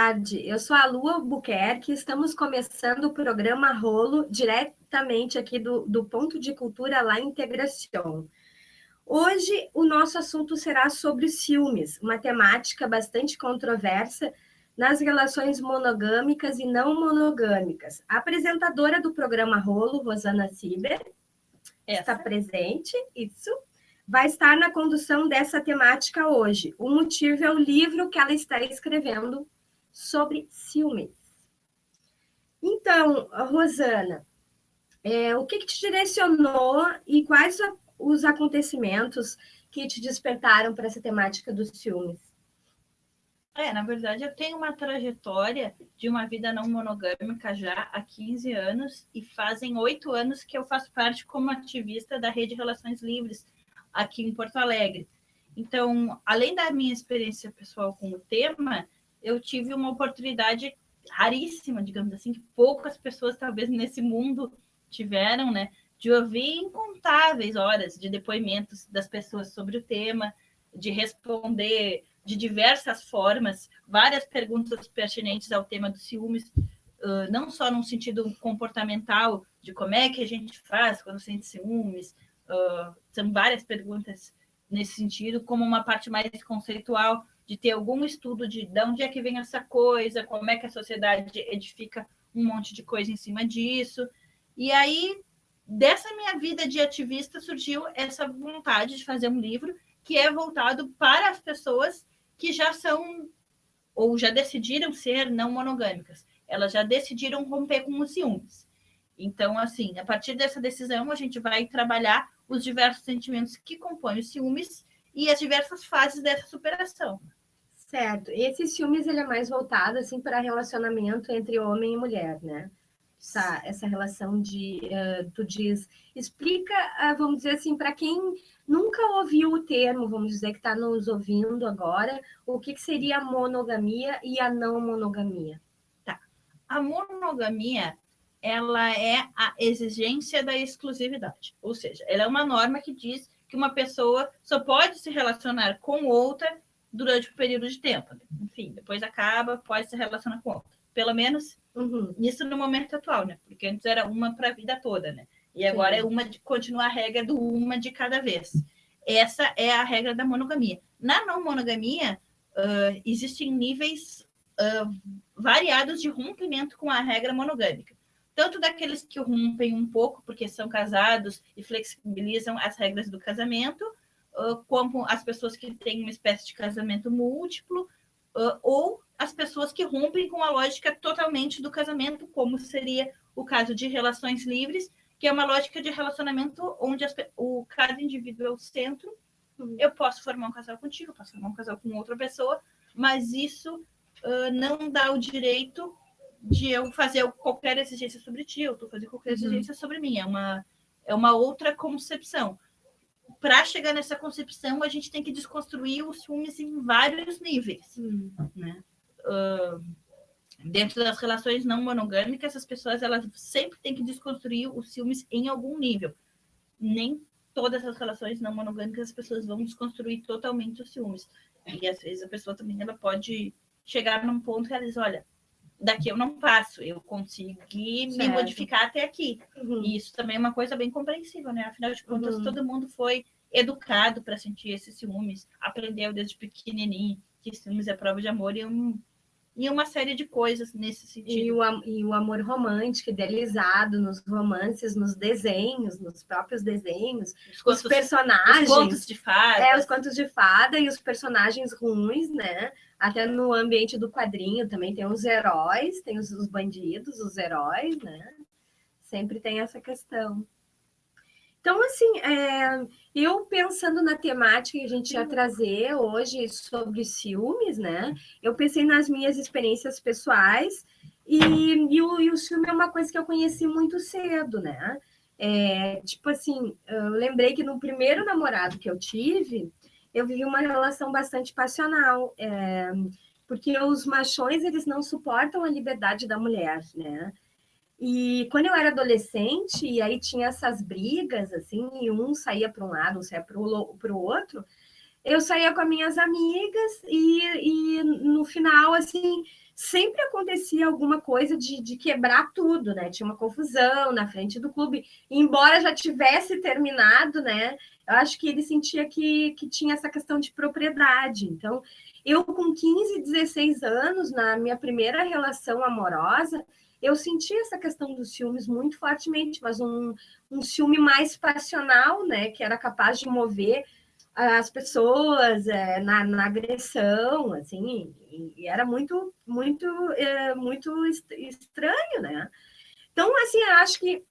tarde, eu sou a Lu Albuquerque, estamos começando o programa Rolo, diretamente aqui do Ponto de Cultura La Integração. Hoje o nosso assunto será sobre ciúmes, uma temática bastante controversa nas relações monogâmicas e não monogâmicas. A apresentadora do programa Rolo, Rosana Ciber, está presente, isso. Vai estar na condução dessa temática hoje. O motivo é o livro que ela está escrevendo sobre ciúmes. Então, Rosana, o que te direcionou e quais os acontecimentos que te despertaram para essa temática dos ciúmes? Na verdade, eu tenho uma trajetória de uma vida não monogâmica já há 15 anos e fazem 8 anos que eu faço parte como ativista da Rede Relações Livres aqui em Porto Alegre. Então, além da minha experiência pessoal com o tema, eu tive uma oportunidade raríssima, digamos assim, que poucas pessoas talvez nesse mundo tiveram, né, de ouvir incontáveis horas de depoimentos das pessoas sobre o tema, de responder de diversas formas, várias perguntas pertinentes ao tema dos ciúmes, não só num sentido comportamental, de como é que a gente faz quando sente ciúmes, são várias perguntas nesse sentido, como uma parte mais conceitual, de ter algum estudo de onde é que vem essa coisa, como é que a sociedade edifica um monte de coisa em cima disso. E aí, dessa minha vida de ativista, surgiu essa vontade de fazer um livro que é voltado para as pessoas que já são ou já decidiram ser não monogâmicas. Elas já decidiram romper com os ciúmes. Então, assim, a partir dessa decisão, a gente vai trabalhar os diversos sentimentos que compõem os ciúmes e as diversas fases dessa superação. Certo. Esse ciúmes ele é mais voltado assim para relacionamento entre homem e mulher, né? Essa relação de, tu diz, explica, vamos dizer assim, para quem nunca ouviu o termo, vamos dizer, que está nos ouvindo agora, o que seria a monogamia e a não monogamia? Tá. A monogamia, ela é a exigência da exclusividade, ou seja, ela é uma norma que diz que uma pessoa só pode se relacionar com outra durante um período de tempo. Enfim, depois acaba, pode se relacionar com outra. Pelo menos isso no momento atual, né? Porque antes era uma para a vida toda, né? E agora é uma de continuar a regra do uma de cada vez. Essa é a regra da monogamia. Na não monogamia, existem níveis variados de rompimento com a regra monogâmica. Tanto daqueles que rompem um pouco porque são casados e flexibilizam as regras do casamento, como as pessoas que têm uma espécie de casamento múltiplo, ou as pessoas que rompem com a lógica totalmente do casamento, como seria o caso de relações livres, que é uma lógica de relacionamento onde cada indivíduo é o centro. Eu posso formar um casal contigo, posso formar um casal com outra pessoa, mas isso não dá o direito de eu fazer qualquer exigência sobre ti, ou tu fazer qualquer exigência sobre mim. É uma outra concepção. Para chegar nessa concepção, a gente tem que desconstruir os ciúmes em vários níveis. Né? Dentro das relações não monogâmicas, as pessoas elas sempre têm que desconstruir os ciúmes em algum nível. Nem todas as relações não monogâmicas as pessoas vão desconstruir totalmente os ciúmes. E às vezes a pessoa também ela pode chegar num ponto que ela diz, olha, daqui eu não passo, eu consegui me modificar até aqui. E isso também é uma coisa bem compreensível, né? Afinal de contas, todo mundo foi educado para sentir esses ciúmes, aprendeu desde pequenininho que ciúmes é prova de amor e uma série de coisas nesse sentido. E o amor romântico, idealizado nos romances, nos desenhos, nos próprios desenhos, os personagens. Os contos de fada. Os contos de fada e os personagens ruins, né? Até no ambiente do quadrinho também tem os heróis, tem os bandidos, os heróis, né? Sempre tem essa questão. Então, assim, eu pensando na temática que a gente ia trazer hoje sobre ciúmes, né? Eu pensei nas minhas experiências pessoais e o ciúme é uma coisa que eu conheci muito cedo, né? Tipo assim, eu lembrei que no primeiro namorado que eu tive, eu vivi uma relação bastante passional, porque os machões, eles não suportam a liberdade da mulher, né? E quando eu era adolescente, e aí tinha essas brigas, assim, e um saía para um lado, um saía para o outro, eu saía com as minhas amigas e no final, assim, sempre acontecia alguma coisa de quebrar tudo, né? Tinha uma confusão na frente do clube, embora já tivesse terminado, né? Eu acho que ele sentia que tinha essa questão de propriedade. Então, eu com 15, 16 anos, na minha primeira relação amorosa, eu senti essa questão dos ciúmes muito fortemente, mas um ciúme mais passional, né? Que era capaz de mover as pessoas na agressão, assim, e era muito, muito, muito estranho, né? Então, assim, eu acho que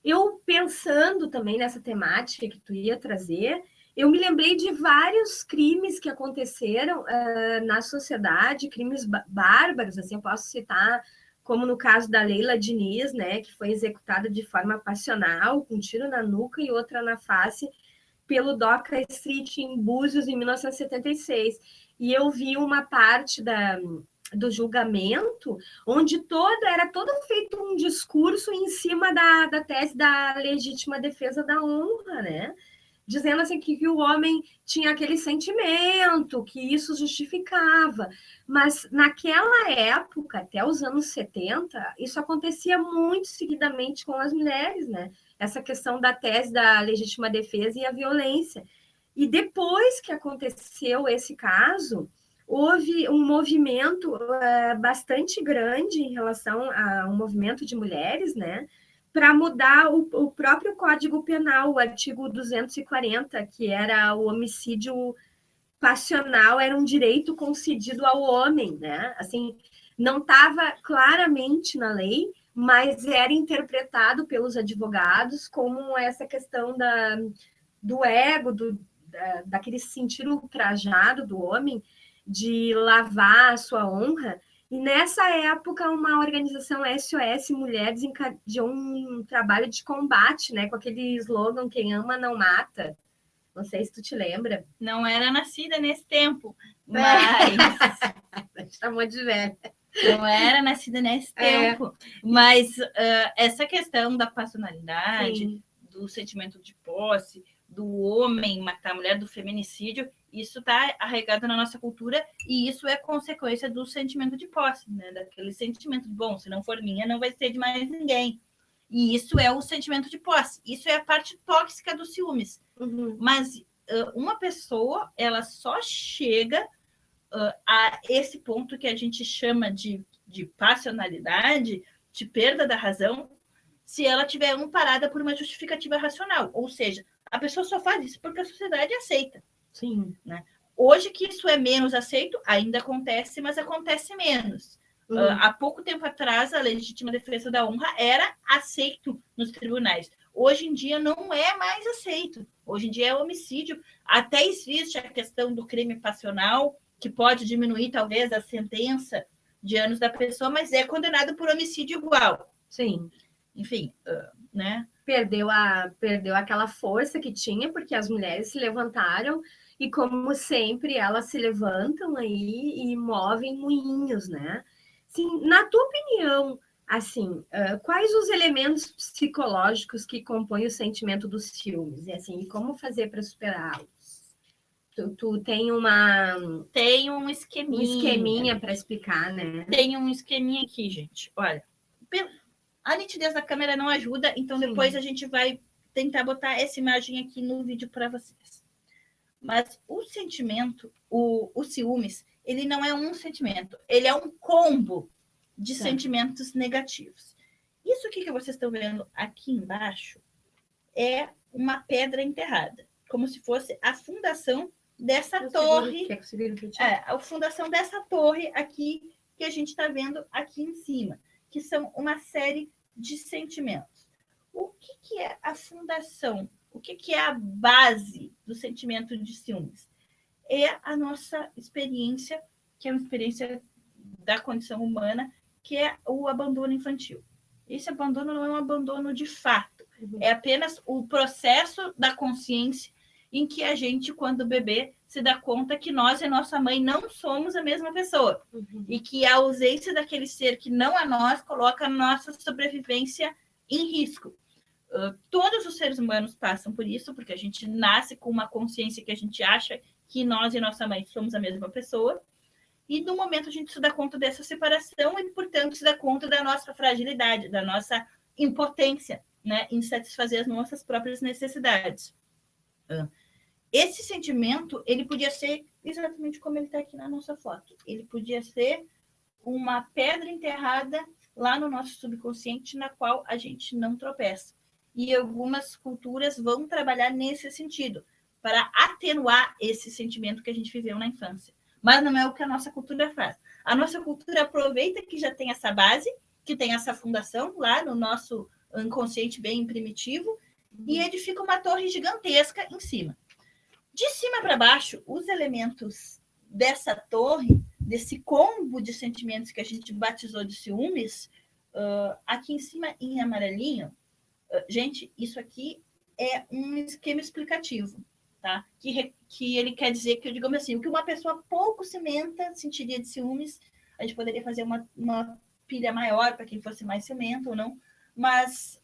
eu pensando também nessa temática que tu ia trazer, eu me lembrei de vários crimes que aconteceram na sociedade, crimes bárbaros, assim, eu posso citar como no caso da Leila Diniz, né, que foi executada de forma passional, com um tiro na nuca e outra na face, pelo Doca Street em Búzios, em 1976. E eu vi uma parte do julgamento, onde era todo feito um discurso em cima da tese da legítima defesa da honra, né? Dizendo assim que o homem tinha aquele sentimento, que isso justificava. Mas naquela época, até os anos 70, isso acontecia muito seguidamente com as mulheres, né? Essa questão da tese da legítima defesa e a violência. E depois que aconteceu esse caso, houve um movimento bastante grande em relação a um movimento de mulheres, né? Para mudar o próprio Código Penal, o artigo 240, que era o homicídio passional, era um direito concedido ao homem, né? Assim, não estava claramente na lei, mas era interpretado pelos advogados como essa questão do ego, daquele sentir ultrajado do homem, de lavar a sua honra. E nessa época, uma organização SOS Mulheres encadeou um trabalho de combate, né, com aquele slogan: quem ama não mata. Não sei se tu te lembra. Não era nascida nesse tempo, mas... A gente tá muito de velha. Não era nascida nesse tempo. Mas essa questão da passionalidade, sim, do sentimento de posse, do homem matar a mulher, do feminicídio, isso está arraigado na nossa cultura e isso é consequência do sentimento de posse, né? Daquele sentimento de, bom, se não for minha, não vai ser de mais ninguém. E isso é o sentimento de posse. Isso é a parte tóxica dos ciúmes. Uhum. Mas uma pessoa, ela só chega a esse ponto que a gente chama de passionalidade, de perda da razão, se ela tiver amparada por uma justificativa racional. Ou seja, a pessoa só faz isso porque a sociedade aceita. Sim. Né? Hoje que isso é menos aceito, ainda acontece, mas acontece menos. Há pouco tempo atrás, a legítima defesa da honra era aceito nos tribunais. Hoje em dia não é mais aceito. Hoje em dia é homicídio. Até existe a questão do crime passional, que pode diminuir talvez a sentença de anos da pessoa, mas é condenado por homicídio igual. Sim. Enfim, né? Perdeu aquela força que tinha, porque as mulheres se levantaram e, como sempre, elas se levantam aí e movem moinhos, né? Sim, na tua opinião, assim, quais os elementos psicológicos que compõem o sentimento dos ciúmes? E assim, como fazer para superá-los? Tu tem Tem um esqueminha para explicar, né? Tem um esqueminha aqui, gente. Olha, a nitidez da câmera não ajuda, então sim, depois a gente vai tentar botar essa imagem aqui no vídeo para vocês. Mas o sentimento, o ciúmes, ele não é um sentimento, ele é um combo de sentimentos negativos. Isso aqui que vocês estão vendo aqui embaixo é uma pedra enterrada, como se fosse a fundação dessa torre. A fundação dessa torre aqui que a gente está vendo aqui em cima, que são uma série de sentimentos. O que é a fundação? O que é a base do sentimento de ciúmes? É a nossa experiência, que é uma experiência da condição humana, que é o abandono infantil. Esse abandono não é um abandono de fato, é apenas o processo da consciência em que a gente, quando bebê, se dá conta que nós e nossa mãe não somos a mesma pessoa. E que a ausência daquele ser que não é nós coloca a nossa sobrevivência em risco. Todos os seres humanos passam por isso, porque a gente nasce com uma consciência que a gente acha que nós e nossa mãe somos a mesma pessoa, e no momento a gente se dá conta dessa separação e, portanto, se dá conta da nossa fragilidade, da nossa impotência, né, em satisfazer as nossas próprias necessidades. Esse sentimento, ele podia ser exatamente como ele está aqui na nossa foto. Ele podia ser uma pedra enterrada lá no nosso subconsciente, na qual a gente não tropeça. E algumas culturas vão trabalhar nesse sentido, para atenuar esse sentimento que a gente viveu na infância. Mas não é o que a nossa cultura faz. A nossa cultura aproveita que já tem essa base, que tem essa fundação lá no nosso inconsciente bem primitivo, e edifica uma torre gigantesca em cima. De cima para baixo, os elementos dessa torre, desse combo de sentimentos que a gente batizou de ciúmes, aqui em cima em amarelinho, gente, isso aqui é um esquema explicativo, tá? Que ele quer dizer que, digamos assim, o que uma pessoa pouco ciumenta sentiria de ciúmes, a gente poderia fazer uma pilha maior para quem fosse mais ciumento ou não, mas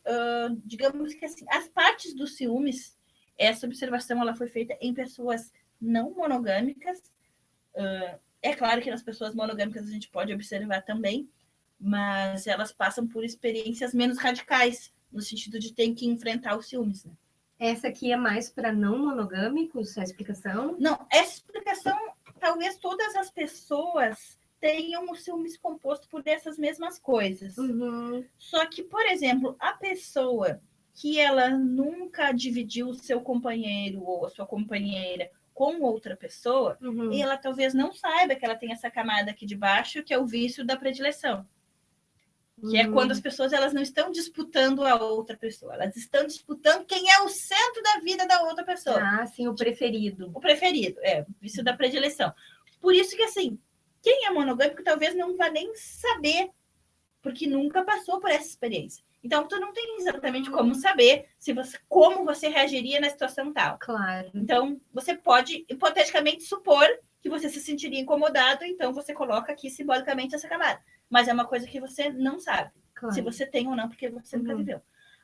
digamos que assim, as partes dos ciúmes, essa observação ela foi feita em pessoas não monogâmicas. É claro que nas pessoas monogâmicas a gente pode observar também, mas elas passam por experiências menos radicais, no sentido de ter que enfrentar os ciúmes, né? Essa aqui é mais para não monogâmicos, a explicação? Não, essa explicação, talvez todas as pessoas tenham o ciúmes composto por essas mesmas coisas. Uhum. Só que, por exemplo, a pessoa que ela nunca dividiu o seu companheiro ou a sua companheira com outra pessoa, Uhum. e ela talvez não saiba que ela tem essa camada aqui de baixo, que é o vício da predileção. Que é quando as pessoas elas não estão disputando a outra pessoa, elas estão disputando quem é o centro da vida da outra pessoa. Ah, sim, o preferido. O preferido, o vício da predileção. Por isso que, assim, quem é monogâmico talvez não vá nem saber, porque nunca passou por essa experiência. Então, tu não tem exatamente como saber como você reagiria na situação tal. Claro. Então, você pode, hipoteticamente, supor que você se sentiria incomodado, então você coloca aqui simbolicamente essa camada. Mas é uma coisa que você não sabe, claro, se você tem ou não, porque você nunca viveu.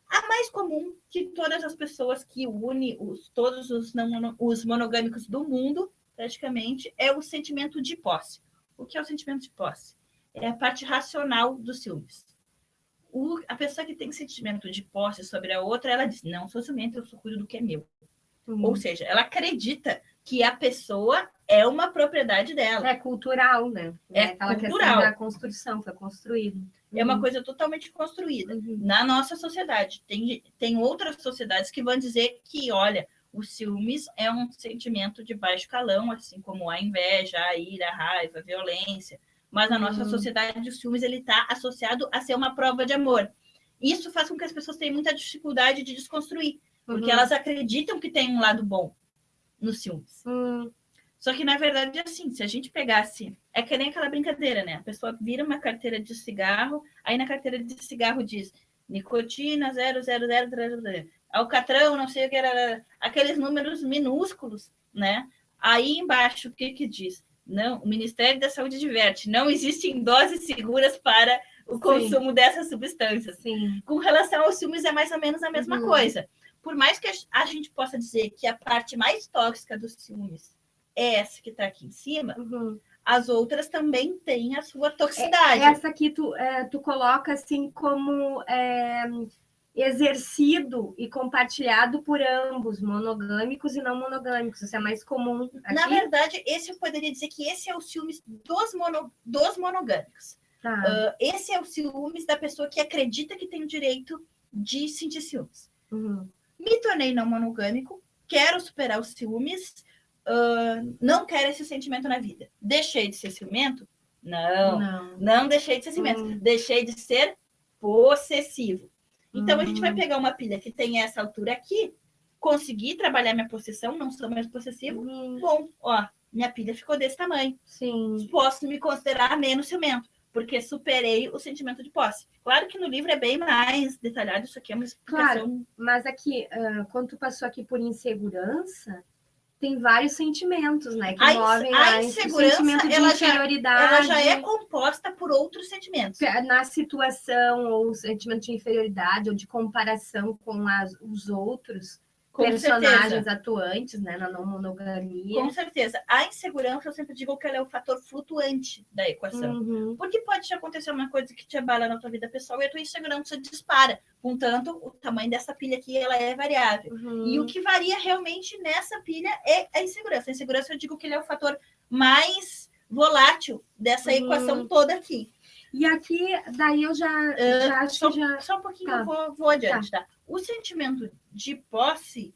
A mais comum que todas as pessoas que unem todos os monogâmicos do mundo, praticamente, é o sentimento de posse. O que é o sentimento de posse? É a parte racional dos ciúmes. A pessoa que tem sentimento de posse sobre a outra, ela diz, não sou ciumenta, eu sou cuido do que é meu. Ou seja, ela acredita que a pessoa é uma propriedade dela. É cultural, né? É aquela cultural. Questão da construção, foi construído. É uma coisa totalmente construída. Na nossa sociedade. Tem outras sociedades que vão dizer que, olha, o ciúmes é um sentimento de baixo calão, assim como a inveja, a ira, a raiva, a violência. Mas na nossa sociedade, o ciúmes está associado a ser uma prova de amor. Isso faz com que as pessoas tenham muita dificuldade de desconstruir, porque elas acreditam que tem um lado bom no ciúmes. Só que, na verdade, assim, se a gente pegasse... É que nem aquela brincadeira, né? A pessoa vira uma carteira de cigarro, aí na carteira de cigarro diz nicotina 000, alcatrão, não sei o que era... Aqueles números minúsculos, né? Aí embaixo, o que diz? Não, o Ministério da Saúde adverte, não existem doses seguras para o consumo dessas substâncias. Sim. Com relação aos ciúmes, é mais ou menos a mesma coisa. Por mais que a gente possa dizer que a parte mais tóxica dos ciúmes é essa que está aqui em cima, as outras também têm a sua toxicidade. Essa aqui tu coloca assim como exercido e compartilhado por ambos, monogâmicos e não monogâmicos. Isso é mais comum aqui? Na verdade, esse eu poderia dizer que esse é o ciúmes dos monogâmicos. Tá. Esse é o ciúmes da pessoa que acredita que tem o direito de sentir ciúmes. Me tornei não monogâmico, quero superar os ciúmes, não quero esse sentimento na vida. Deixei de ser ciumento? Não deixei de ser ciumento. Deixei de ser possessivo. Então, a gente vai pegar uma pilha que tem essa altura aqui, conseguir trabalhar minha possessão, não sou mais possessivo. Bom, minha pilha ficou desse tamanho. Sim. Posso me considerar menos ciumento, porque superei o sentimento de posse. Claro que no livro é bem mais detalhado, isso aqui é uma explicação... Claro, mas aqui, quando tu passou aqui por insegurança, tem vários sentimentos, né? Que A movem a o insegurança, sentimento de ela inferioridade. já é composta por outros sentimentos. Na situação, ou o sentimento de inferioridade, ou de comparação com os outros Com personagens certeza. atuantes, né? Na não monogamia. Com certeza. A insegurança, eu sempre digo que ela é o fator flutuante da equação. Uhum. Porque pode te acontecer uma coisa que te abala na tua vida pessoal e a tua insegurança dispara. Portanto, o tamanho dessa pilha aqui, ela é variável. Uhum. E o que varia realmente nessa pilha é a insegurança. A insegurança, eu digo que ele é o fator mais volátil dessa equação toda aqui. E aqui, daí eu já acho que já... Só um pouquinho, Tá. eu vou adiante, tá? O sentimento de posse,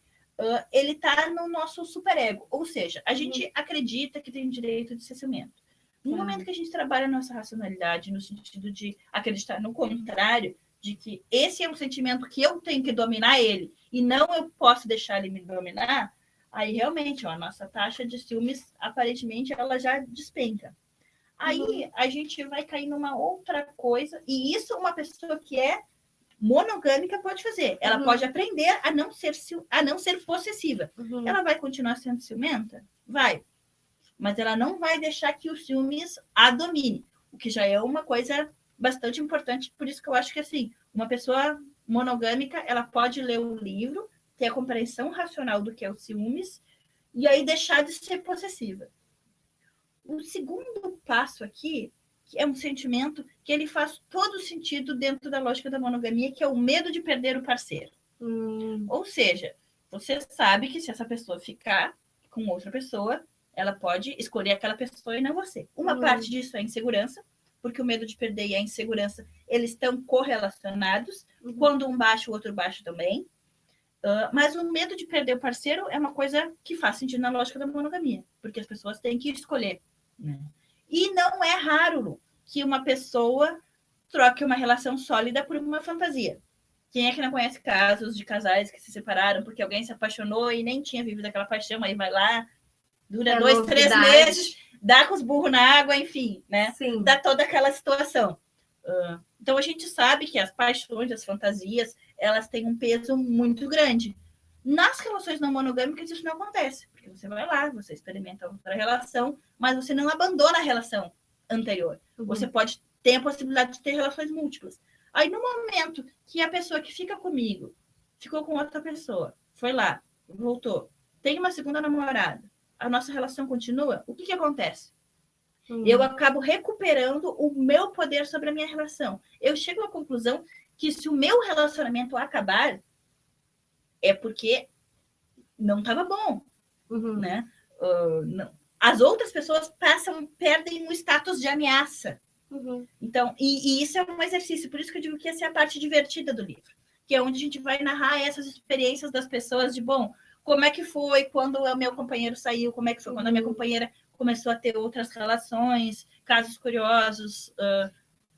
ele tá no nosso superego. Ou seja, a gente acredita que tem direito de ser ciumento. No momento que a gente trabalha a nossa racionalidade, no sentido de acreditar no contrário, de que esse é um sentimento que eu tenho que dominar ele, e não eu posso deixar ele me dominar, aí realmente, a nossa taxa de ciúmes, aparentemente, ela já despenca. Aí a gente vai cair numa outra coisa, e isso uma pessoa que é monogâmica pode fazer. Ela pode aprender a não ser possessiva. Ela vai continuar sendo ciumenta? Vai. Mas ela não vai deixar que o ciúmes a domine, o que já é uma coisa bastante importante. Por isso que eu acho que, assim, uma pessoa monogâmica, ela pode ler o livro, ter a compreensão racional do que é o ciúmes, e aí deixar de ser possessiva. O segundo passo aqui, que é um sentimento que ele faz todo sentido dentro da lógica da monogamia, que é o medo de perder o parceiro. Ou seja, você sabe que se essa pessoa ficar com outra pessoa, ela pode escolher aquela pessoa e não você. Uma parte disso é insegurança, porque o medo de perder e a insegurança, eles estão correlacionados. Quando um baixa, o outro baixa também. Mas o medo de perder o parceiro é uma coisa que faz sentido na lógica da monogamia, porque as pessoas têm que escolher. Né? E não é raro que uma pessoa troque uma relação sólida por uma fantasia. Quem é que não conhece casos de casais que se separaram porque alguém se apaixonou e nem tinha vivido aquela paixão, aí vai lá, dura 2, 3 meses, dá com os burros na água, enfim, né? Sim. Dá toda aquela situação. Então a gente sabe que as paixões, as fantasias, elas têm um peso muito grande. Nas relações não monogâmicas, isso não acontece, porque você vai lá, você experimenta outra relação, mas você não abandona a relação anterior. Você pode ter a possibilidade de ter relações múltiplas. Aí, no momento que a pessoa que fica comigo ficou com outra pessoa, foi lá, voltou, tem uma segunda namorada, a nossa relação continua, o que acontece? Eu acabo recuperando o meu poder sobre a minha relação. Eu chego à conclusão que se o meu relacionamento acabar, é porque não estava bom, né? Não. As outras pessoas perdem o status de ameaça. Então, e isso é um exercício, por isso que eu digo que essa é a parte divertida do livro, que é onde a gente vai narrar essas experiências das pessoas de, bom, como é que foi quando o meu companheiro saiu, como é que foi quando a minha companheira começou a ter outras relações, casos curiosos,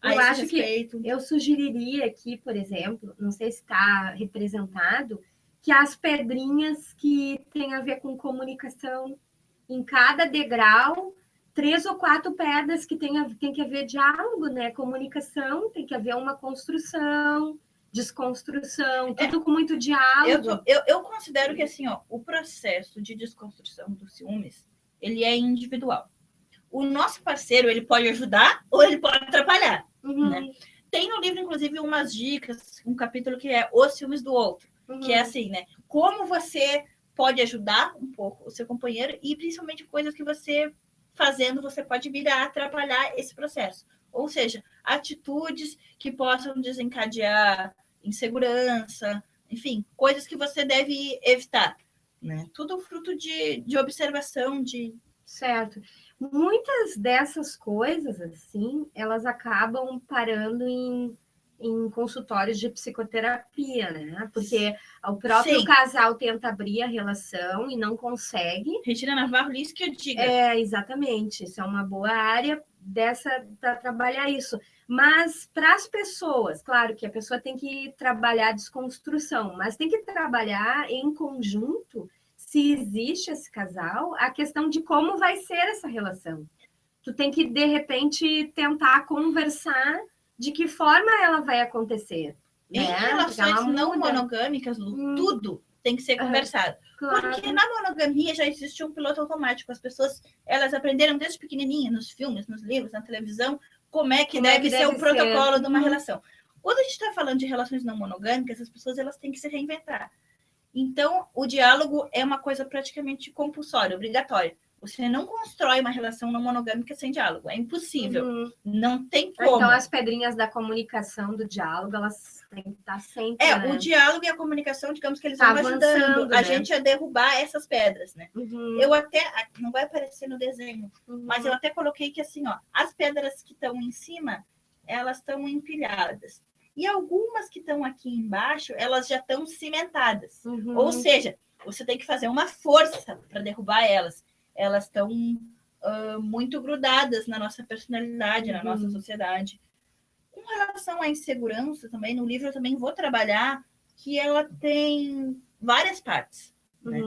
eu acho que eu sugeriria aqui, por exemplo, não sei se está representado, que as pedrinhas que têm a ver com comunicação, em cada degrau, 3 ou 4 pedras que tem que haver diálogo, né? Comunicação, tem que haver uma construção, desconstrução, tudo com muito diálogo. Eu considero que, assim, ó, o processo de desconstrução dos ciúmes, ele é individual. O nosso parceiro, ele pode ajudar ou ele pode atrapalhar. Né? Tem no livro, inclusive, umas dicas, um capítulo que é Os Ciúmes do Outro, que é assim, né? Como você pode ajudar um pouco o seu companheiro e, principalmente, coisas que você fazendo, você pode vir a atrapalhar esse processo. Ou seja, atitudes que possam desencadear insegurança, enfim, coisas que você deve evitar. Né? Tudo fruto de observação, de... Certo. Muitas dessas coisas, assim, elas acabam parando em consultórios de psicoterapia, né? Porque o próprio casal tenta abrir a relação e não consegue. Regina Navarro, isso que eu digo. Exatamente. Isso é uma boa área para trabalhar isso. Mas para as pessoas, claro que a pessoa tem que trabalhar a desconstrução, mas tem que trabalhar em conjunto, se existe esse casal, a questão de como vai ser essa relação. Tu tem que, de repente, tentar conversar de que forma ela vai acontecer. Em relações não monogâmicas, tudo tem que ser conversado. Claro. Porque na monogamia já existe um piloto automático. As pessoas, elas aprenderam desde pequenininha, nos filmes, nos livros, na televisão, como é que deve ser o protocolo de uma relação. Quando a gente está falando de relações não monogâmicas, as pessoas elas têm que se reinventar. Então, o diálogo é uma coisa praticamente compulsória, obrigatória. Você não constrói uma relação não monogâmica sem diálogo. É impossível. Não tem como. Então, as pedrinhas da comunicação, do diálogo, elas têm que estar sempre, né? O diálogo e a comunicação, digamos que eles vão ajudando a gente a derrubar essas pedras, né? Eu até... Não vai aparecer no desenho, mas eu até coloquei que, assim, ó, as pedras que estão em cima, elas estão empilhadas. E algumas que estão aqui embaixo, elas já estão cimentadas. Ou seja, você tem que fazer uma força para derrubar elas. Elas estão muito grudadas na nossa personalidade, na nossa sociedade. Com relação à insegurança também, no livro eu também vou trabalhar que ela tem várias partes. Né?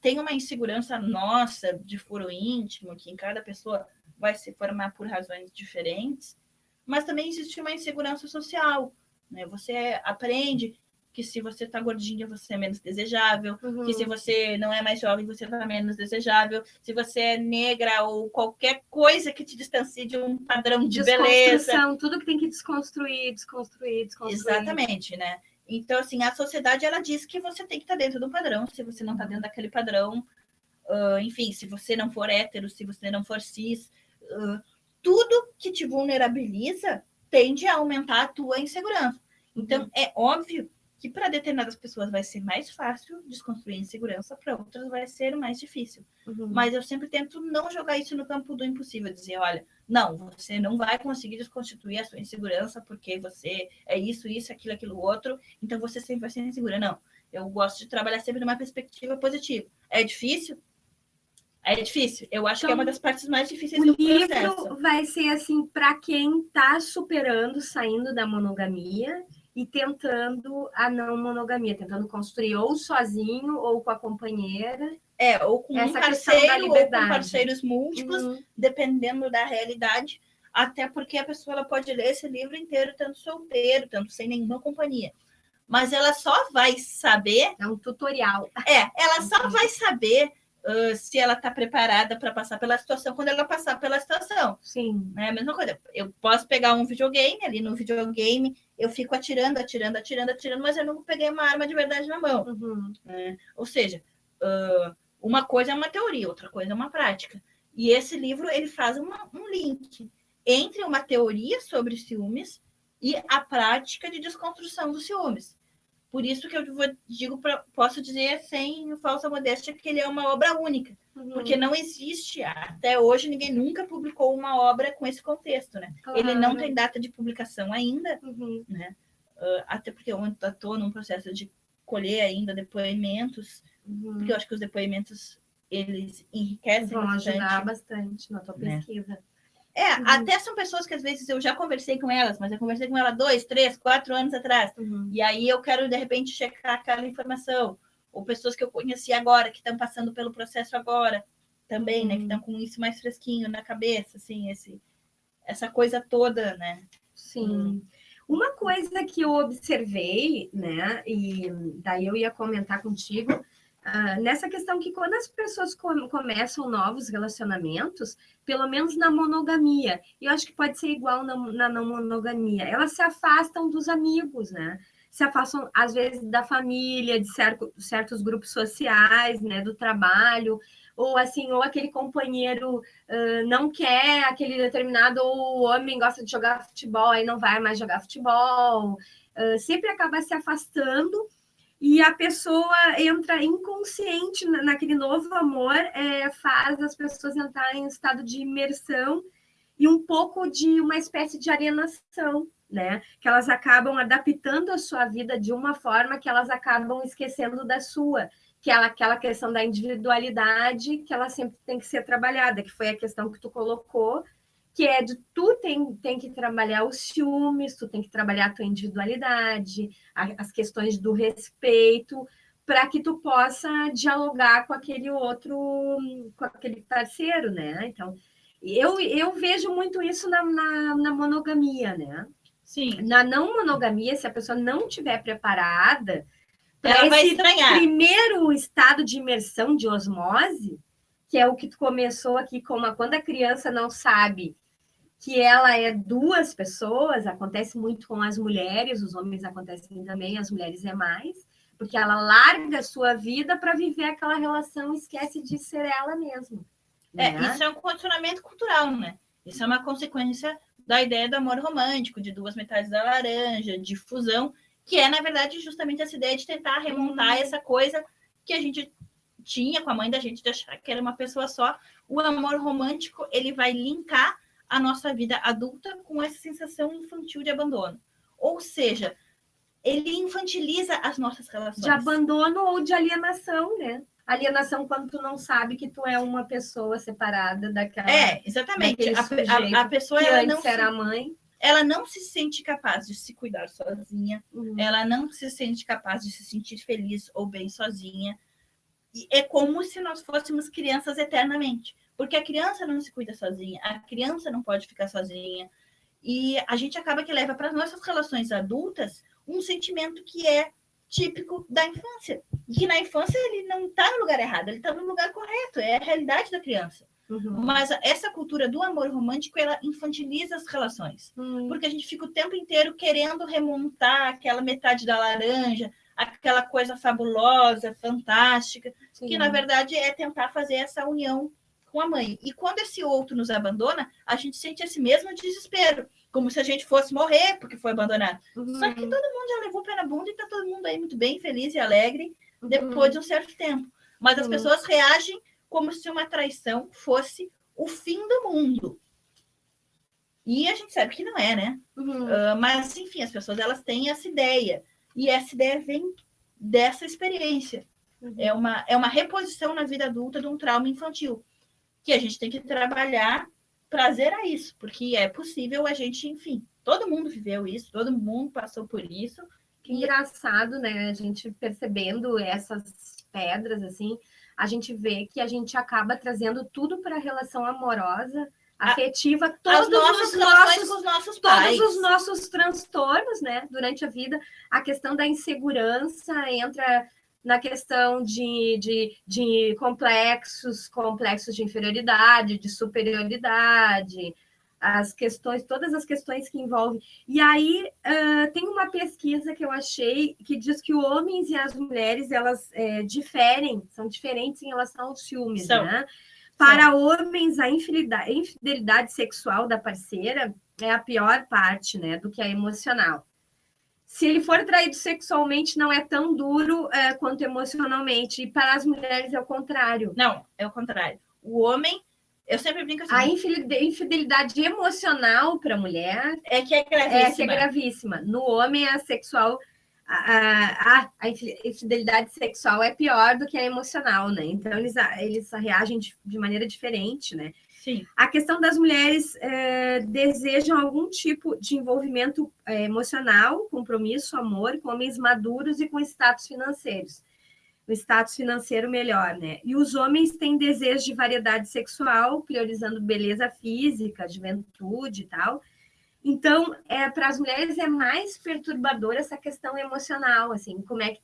Tem uma insegurança nossa de foro íntimo, que em cada pessoa vai se formar por razões diferentes, mas também existe uma insegurança social. Né? Você aprende que se você está gordinha, você é menos desejável, que se você não é mais jovem, você está menos desejável, se você é negra ou qualquer coisa que te distancie de um padrão de beleza. Tudo que tem que desconstruir. Exatamente, né? Então, assim, a sociedade, ela diz que você tem que estar dentro de um padrão, se você não está dentro daquele padrão, enfim, se você não for hétero, se você não for cis, tudo que te vulnerabiliza tende a aumentar a tua insegurança. Então, é óbvio que para determinadas pessoas vai ser mais fácil desconstruir insegurança, para outras vai ser mais difícil. Mas eu sempre tento não jogar isso no campo do impossível, dizer, olha, não, você não vai conseguir desconstituir a sua insegurança porque você é isso, aquilo, outro, então você sempre vai ser insegura. Não, eu gosto de trabalhar sempre numa perspectiva positiva. É difícil? É difícil. Eu acho que é uma das partes mais difíceis do processo. O livro vai ser assim para quem está superando, saindo da monogamia e tentando a não monogamia, tentando construir ou sozinho ou com a companheira. Ou com um parceiro ou com parceiros múltiplos, dependendo da realidade. Até porque a pessoa ela pode ler esse livro inteiro, tanto solteiro, tanto sem nenhuma companhia. Mas ela só vai saber... É um tutorial. Ela só vai saber... se ela está preparada para passar pela situação, quando ela passar pela situação. Sim. É a mesma coisa. Eu posso pegar um videogame, ali no videogame, eu fico atirando, mas eu não peguei uma arma de verdade na mão. Ou seja, uma coisa é uma teoria, outra coisa é uma prática. E esse livro, ele faz um link entre uma teoria sobre ciúmes e a prática de desconstrução dos ciúmes. Por isso que eu posso dizer sem falsa modéstia que ele é uma obra única. Porque não existe, até hoje, ninguém nunca publicou uma obra com esse contexto, né? Claro. Ele não tem data de publicação ainda, né? Até porque eu estou num processo de colher ainda depoimentos, porque eu acho que os depoimentos, eles enriquecem vão ajudar bastante na tua pesquisa. Até são pessoas que às vezes eu já conversei com elas, mas eu conversei com ela 2, 3, 4 anos atrás. E aí eu quero, de repente, checar aquela informação. Ou pessoas que eu conheci agora, que estão passando pelo processo agora também, né? Que estão com isso mais fresquinho na cabeça, assim, essa coisa toda, né? Sim. Uma coisa que eu observei, né? E daí eu ia comentar contigo, nessa questão que quando as pessoas começam novos relacionamentos, pelo menos na monogamia, e eu acho que pode ser igual na não monogamia, elas se afastam dos amigos, né? Se afastam, às vezes, da família, de certos grupos sociais, né? Do trabalho, ou assim, ou aquele companheiro não quer aquele determinado, ou o homem gosta de jogar futebol, aí não vai mais jogar futebol, sempre acaba se afastando. E a pessoa entra inconsciente naquele novo amor, faz as pessoas entrarem em estado de imersão e um pouco de uma espécie de alienação, né? Que elas acabam adaptando a sua vida de uma forma que elas acabam esquecendo da sua, que é aquela questão da individualidade que ela sempre tem que ser trabalhada, que foi a questão que tu colocou, que é de tu tem que trabalhar os ciúmes, tu tem que trabalhar a tua individualidade, as questões do respeito, para que tu possa dialogar com aquele outro, com aquele parceiro, né? Então, eu vejo muito isso na monogamia, né? Sim. Na não monogamia, se a pessoa não estiver preparada ela vai estranhar. Primeiro estado de imersão, de osmose, que é o que tu começou aqui, quando a criança não sabe que ela é duas pessoas, acontece muito com as mulheres, os homens acontecem também, as mulheres é mais, porque ela larga a sua vida para viver aquela relação e esquece de ser ela mesma. Né? Isso é um condicionamento cultural, né? Isso é uma consequência da ideia do amor romântico, de duas metades da laranja, de fusão, que é, na verdade, justamente essa ideia de tentar remontar essa coisa que a gente tinha com a mãe da gente, de achar que era uma pessoa só. O amor romântico, ele vai linkar a nossa vida adulta com essa sensação infantil de abandono. Ou seja, ele infantiliza as nossas relações. De abandono ou de alienação, né? Alienação quando tu não sabe que tu é uma pessoa separada daquela... Exatamente. A pessoa, que antes era a mãe. Ela não se sente capaz de se cuidar sozinha. Ela não se sente capaz de se sentir feliz ou bem sozinha. E é como se nós fôssemos crianças eternamente. Porque a criança não se cuida sozinha, a criança não pode ficar sozinha. E a gente acaba que leva para as nossas relações adultas um sentimento que é típico da infância. E que na infância ele não está no lugar errado, ele está no lugar correto, é a realidade da criança. Mas essa cultura do amor romântico, ela infantiliza as relações. Porque a gente fica o tempo inteiro querendo remontar aquela metade da laranja, aquela coisa fabulosa, fantástica, que na verdade é tentar fazer essa união com a mãe. E quando esse outro nos abandona, a gente sente esse mesmo desespero, como se a gente fosse morrer porque foi abandonado. Só que todo mundo já levou o pé na bunda e está todo mundo aí muito bem, feliz e alegre depois de um certo tempo. Mas as pessoas reagem como se uma traição fosse o fim do mundo. E a gente sabe que não é, né? Mas, enfim, as pessoas elas têm essa ideia. E essa ideia vem dessa experiência. É uma reposição na vida adulta de um trauma infantil, que a gente tem que trabalhar para zerar isso, porque é possível a gente, enfim, todo mundo viveu isso, todo mundo passou por isso. Que engraçado, né? A gente percebendo essas pedras, assim, a gente vê que a gente acaba trazendo tudo para a relação amorosa, afetiva, todos os nossos transtornos, né? Durante a vida, a questão da insegurança entra na questão de complexos de inferioridade, de superioridade, todas as questões que envolvem. E aí tem uma pesquisa que eu achei que diz que os homens e as mulheres elas são diferentes em relação aos ciúmes, né? Para homens, a infidelidade sexual da parceira é a pior parte, né, do que a emocional. Se ele for traído sexualmente, não é tão duro quanto emocionalmente. E para as mulheres é o contrário. Não, é o contrário. O homem, eu sempre brinco assim... A infidelidade emocional para a mulher é gravíssima. No homem, a sexual... A infidelidade sexual é pior do que a emocional, né? Então, eles reagem de maneira diferente, né? Sim. A questão das mulheres desejam algum tipo de envolvimento emocional, compromisso, amor, com homens maduros e com status financeiros. O status financeiro melhor, né? E os homens têm desejo de variedade sexual, priorizando beleza física, juventude e tal. Então, para as mulheres é mais perturbadora essa questão emocional, assim, como é que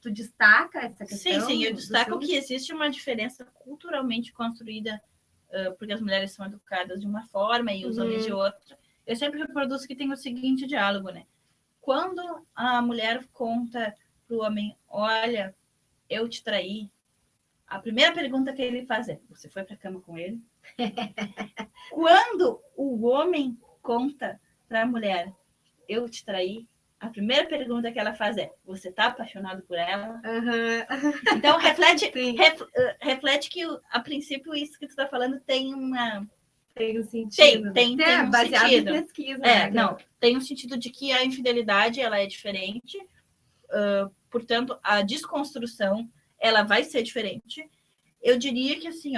tu destaca essa questão? Sim, eu destaco que existe uma diferença culturalmente construída, porque as mulheres são educadas de uma forma e os homens de outra. Eu sempre reproduzo que tem o seguinte diálogo, né? Quando a mulher conta para o homem, olha, eu te traí, a primeira pergunta que ele faz é, você foi para a cama com ele? Quando o homem conta para a mulher, eu te traí, a primeira pergunta que ela faz é, você está apaixonado por ela? Então, reflete que, a princípio, isso que tu está falando tem uma... Tem um sentido. Tem um baseado sentido. Em pesquisa. Né? Não, tem um sentido de que a infidelidade ela é diferente, portanto, a desconstrução ela vai ser diferente. Eu diria que, assim,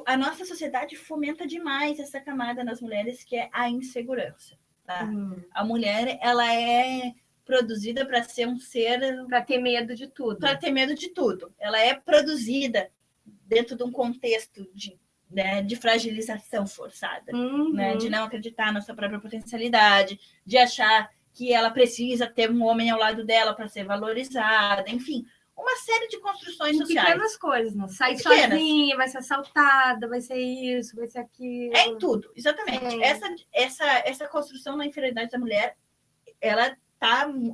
a nossa sociedade fomenta demais essa camada nas mulheres, que é a insegurança. Tá? A mulher, ela é produzida para ser um ser... Para ter medo de tudo. Para ter medo de tudo. Ela é produzida dentro de um contexto de fragilização forçada, né? De não acreditar na sua própria potencialidade, de achar que ela precisa ter um homem ao lado dela para ser valorizada, enfim, uma série de construções sociais. Pequenas coisas, né? Sai sozinha, vai ser assaltada, vai ser isso, vai ser aquilo. É em tudo, exatamente. Essa construção da inferioridade da mulher, ela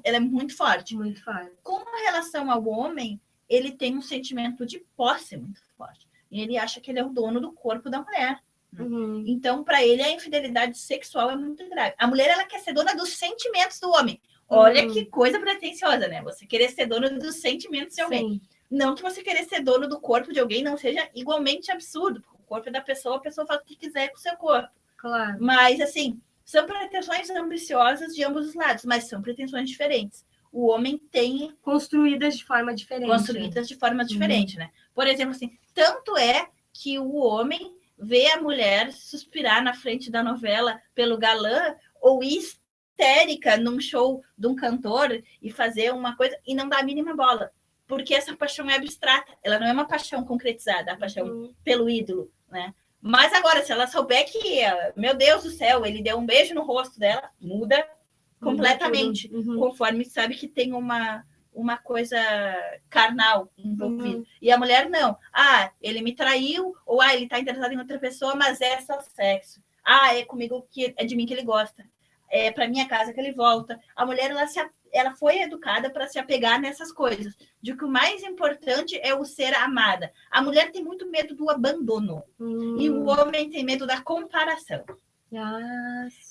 é muito forte. Muito forte. Com relação ao homem, ele tem um sentimento de posse muito forte. E ele acha que ele é o dono do corpo da mulher. Uhum. Então, para ele, a infidelidade sexual é muito grave. A mulher, ela quer ser dona dos sentimentos do homem. Olha que coisa pretensiosa, né? Você querer ser dono dos sentimentos de alguém. Sim. Não que você querer ser dono do corpo de alguém não seja igualmente absurdo. O corpo é da pessoa, a pessoa faz o que quiser com o seu corpo. Claro. Mas, assim, são pretensões ambiciosas de ambos os lados, mas são pretensões diferentes. O homem tem... Construídas de forma diferente. Construídas de forma diferente, né? Por exemplo, assim, tanto é que o homem vê a mulher suspirar na frente da novela pelo galã ou histérica num show de um cantor e fazer uma coisa e não dá a mínima bola. Porque essa paixão é abstrata. Ela não é uma paixão concretizada, a paixão pelo ídolo, né? Mas agora, se ela souber que, meu Deus do céu, ele deu um beijo no rosto dela, muda completamente. Conforme sabe que tem uma coisa carnal envolvida. E a mulher não. Ele me traiu, ou ele está interessado em outra pessoa, mas é só sexo. É comigo que é de mim que ele gosta. É para minha casa que ele volta. A mulher, ela foi educada para se apegar nessas coisas. De que o mais importante é o ser amada. A mulher tem muito medo do abandono. E o homem tem medo da comparação.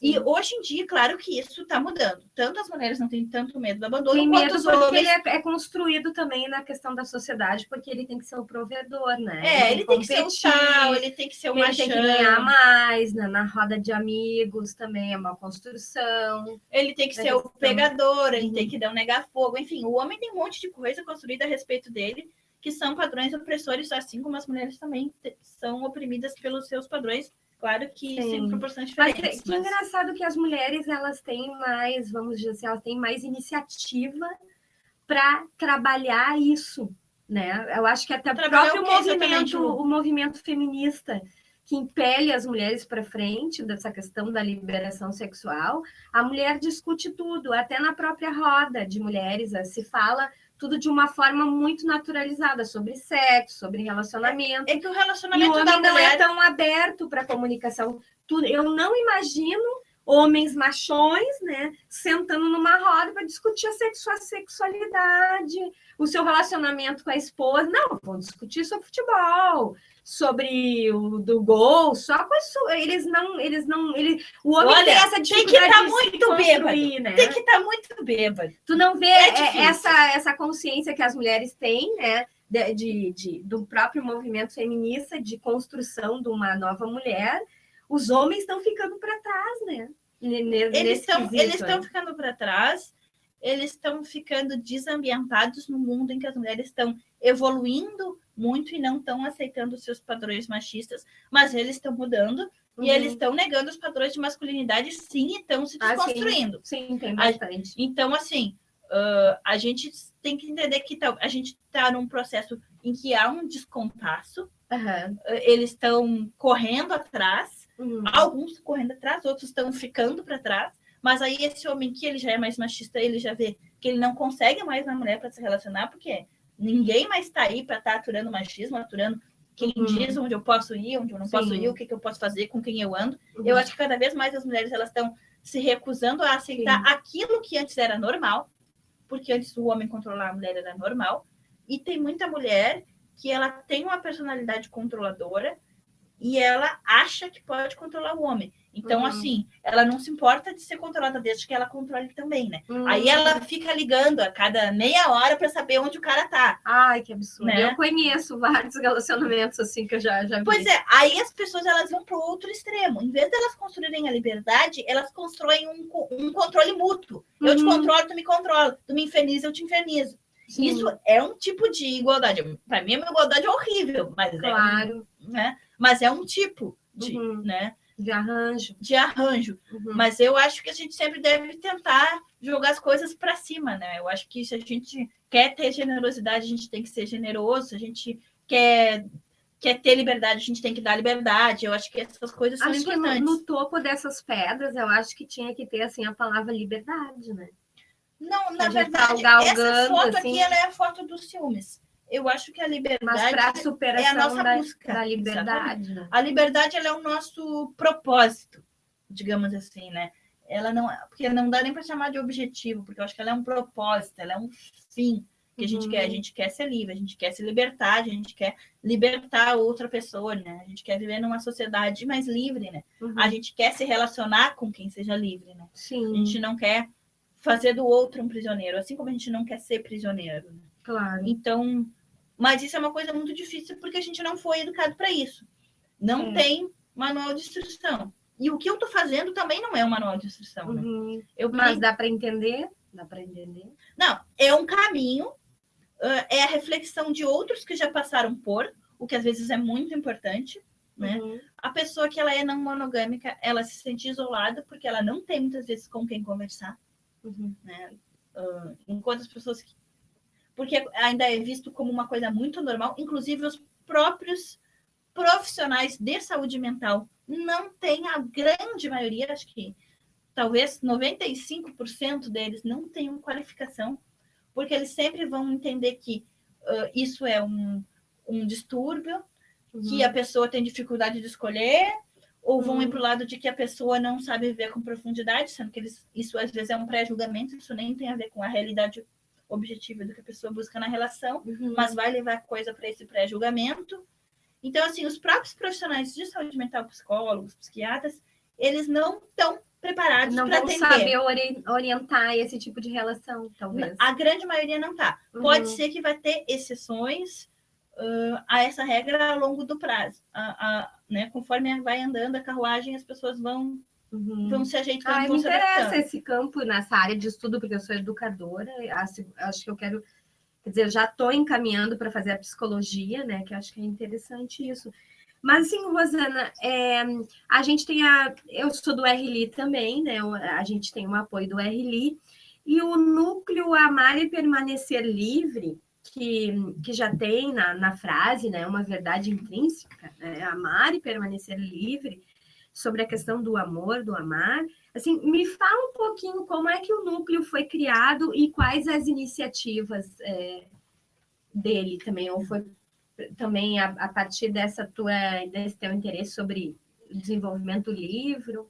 E hoje em dia, claro que isso está mudando. Tanto as mulheres não têm tanto medo do abandono, tem quanto medo os porque homens... ele é construído também na questão da sociedade, porque ele tem que ser o provedor, né? Ele tem que ser o tal, ele tem que ser o machão. Ele tem que ganhar mais, né? Na roda de amigos também é uma construção. Ele tem que ser o pegador, ele tem que dar um negar-fogo. Enfim, o homem tem um monte de coisa construída a respeito dele, que são padrões opressores, assim como as mulheres também são oprimidas pelos seus padrões. Claro que em proporções diferentes. Mas que engraçado que as mulheres, elas têm mais, vamos dizer assim, elas têm mais iniciativa para trabalhar isso, né? Eu acho que até o próprio movimento feminista que impele as mulheres para frente dessa questão da liberação sexual, a mulher discute tudo, até na própria roda de mulheres, se fala tudo de uma forma muito naturalizada, sobre sexo, sobre relacionamento. É que o relacionamento da mulher não é tão aberto para a comunicação. Eu não imagino homens machões, né, sentando numa roda para discutir a sexualidade, o seu relacionamento com a esposa. Não, vão discutir sobre futebol, sobre o do gol, só com isso. O homem tem essa dificuldade. Tem que estar muito bêbado, né? Tem que estar muito bêbado. Tu não vê essa consciência que as mulheres têm, né? Do próprio movimento feminista de construção de uma nova mulher. Os homens estão ficando para trás, né? Eles estão ficando para trás, eles estão ficando desambientados no mundo em que as mulheres estão evoluindo muito e não estão aceitando os seus padrões machistas, mas eles estão mudando e eles estão negando os padrões de masculinidade, sim, e estão se desconstruindo. Sim, tem bastante. Então, assim, a gente tem que entender que a gente está num processo em que há um descompasso, eles estão correndo atrás, alguns correndo atrás, outros estão ficando para trás, mas aí esse homem que ele já é mais machista, ele já vê que ele não consegue mais na mulher para se relacionar, porque ninguém mais está aí para estar aturando machismo, aturando quem diz onde eu posso ir, onde eu não posso ir, o que eu posso fazer, com quem eu ando. Eu acho que cada vez mais as mulheres elas estão se recusando a aceitar aquilo que antes era normal, porque antes o homem controlar a mulher era normal, e tem muita mulher que ela tem uma personalidade controladora e ela acha que pode controlar o homem. Então, assim, ela não se importa de ser controlada desde que ela controle também, né? Aí ela fica ligando a cada meia hora para saber onde o cara tá. Ai, que absurdo. Né? Eu conheço vários relacionamentos assim que eu já vi. Pois é, aí as pessoas elas vão para o outro extremo. Em vez de elas construírem a liberdade, elas constroem um controle mútuo. Eu te controlo, tu me controla. Tu me inferniza, eu te infernizo. Sim. Isso é um tipo de igualdade. Para mim, uma igualdade horrível, mas claro. Né? Mas é um tipo de, né? De arranjo. Mas eu acho que a gente sempre deve tentar jogar as coisas para cima, né? Eu acho que se a gente quer ter generosidade, a gente tem que ser generoso. Se a gente quer quer ter liberdade, a gente tem que dar liberdade. Eu acho que essas coisas são importantes. Que no topo dessas pedras, eu acho que tinha que ter assim a palavra liberdade, né? Não, na verdade, essa foto assim, aqui ela é a foto dos ciúmes. Eu acho que a liberdade é a nossa busca da liberdade. Né? A liberdade ela é o nosso propósito, digamos assim, né? Ela não, porque não dá nem para chamar de objetivo, porque eu acho que ela é um propósito, ela é um fim que a gente quer. A gente quer ser livre, a gente quer se libertar, a gente quer libertar outra pessoa, né? A gente quer viver numa sociedade mais livre, né? A gente quer se relacionar com quem seja livre, né? Sim. A gente não quer fazer do outro um prisioneiro, assim como a gente não quer ser prisioneiro. Né? Claro. Então, mas isso é uma coisa muito difícil porque a gente não foi educado para isso. Não tem manual de instrução. E o que eu estou fazendo também não é um manual de instrução. Né? Mas dá para entender? Dá para entender? Não, é um caminho, é a reflexão de outros que já passaram por, o que às vezes é muito importante. Né? A pessoa que ela é não monogâmica, ela se sente isolada porque ela não tem muitas vezes com quem conversar. Né? Enquanto as pessoas... Porque ainda é visto como uma coisa muito normal, inclusive os próprios profissionais de saúde mental não têm, a grande maioria, acho que talvez 95% deles não tenham qualificação, porque eles sempre vão entender que isso é um distúrbio, que a pessoa tem dificuldade de escolher, ou vão ir para o lado de que a pessoa não sabe viver com profundidade, sendo que isso às vezes é um pré-julgamento, isso nem tem a ver com a realidade objetiva do que a pessoa busca na relação, mas vai levar coisa para esse pré-julgamento. Então, assim, os próprios profissionais de saúde mental, psicólogos, psiquiatras, eles não estão preparados para atender. Não saber orientar esse tipo de relação, talvez. A grande maioria não está. Pode ser que vai ter exceções a essa regra ao longo do prazo. Né? Conforme vai andando a carruagem, as pessoas vão se ajeitando. Me interessa esse campo nessa área de estudo, porque eu sou educadora. Acho que eu quero... Quer dizer, eu já estou encaminhando para fazer a psicologia, né? Que eu acho que é interessante isso. Mas, assim, Rosana, a gente tem eu sou do RLI também, né? A gente tem um apoio do RLI. E o núcleo Amar e Permanecer Livre, que já tem na frase, né? Uma verdade intrínseca, né? Amar e permanecer livre, sobre a questão do amor, do amar. Assim, me fala um pouquinho como é que o núcleo foi criado e quais as iniciativas dele também, ou foi também a partir desse teu interesse sobre o desenvolvimento do livro?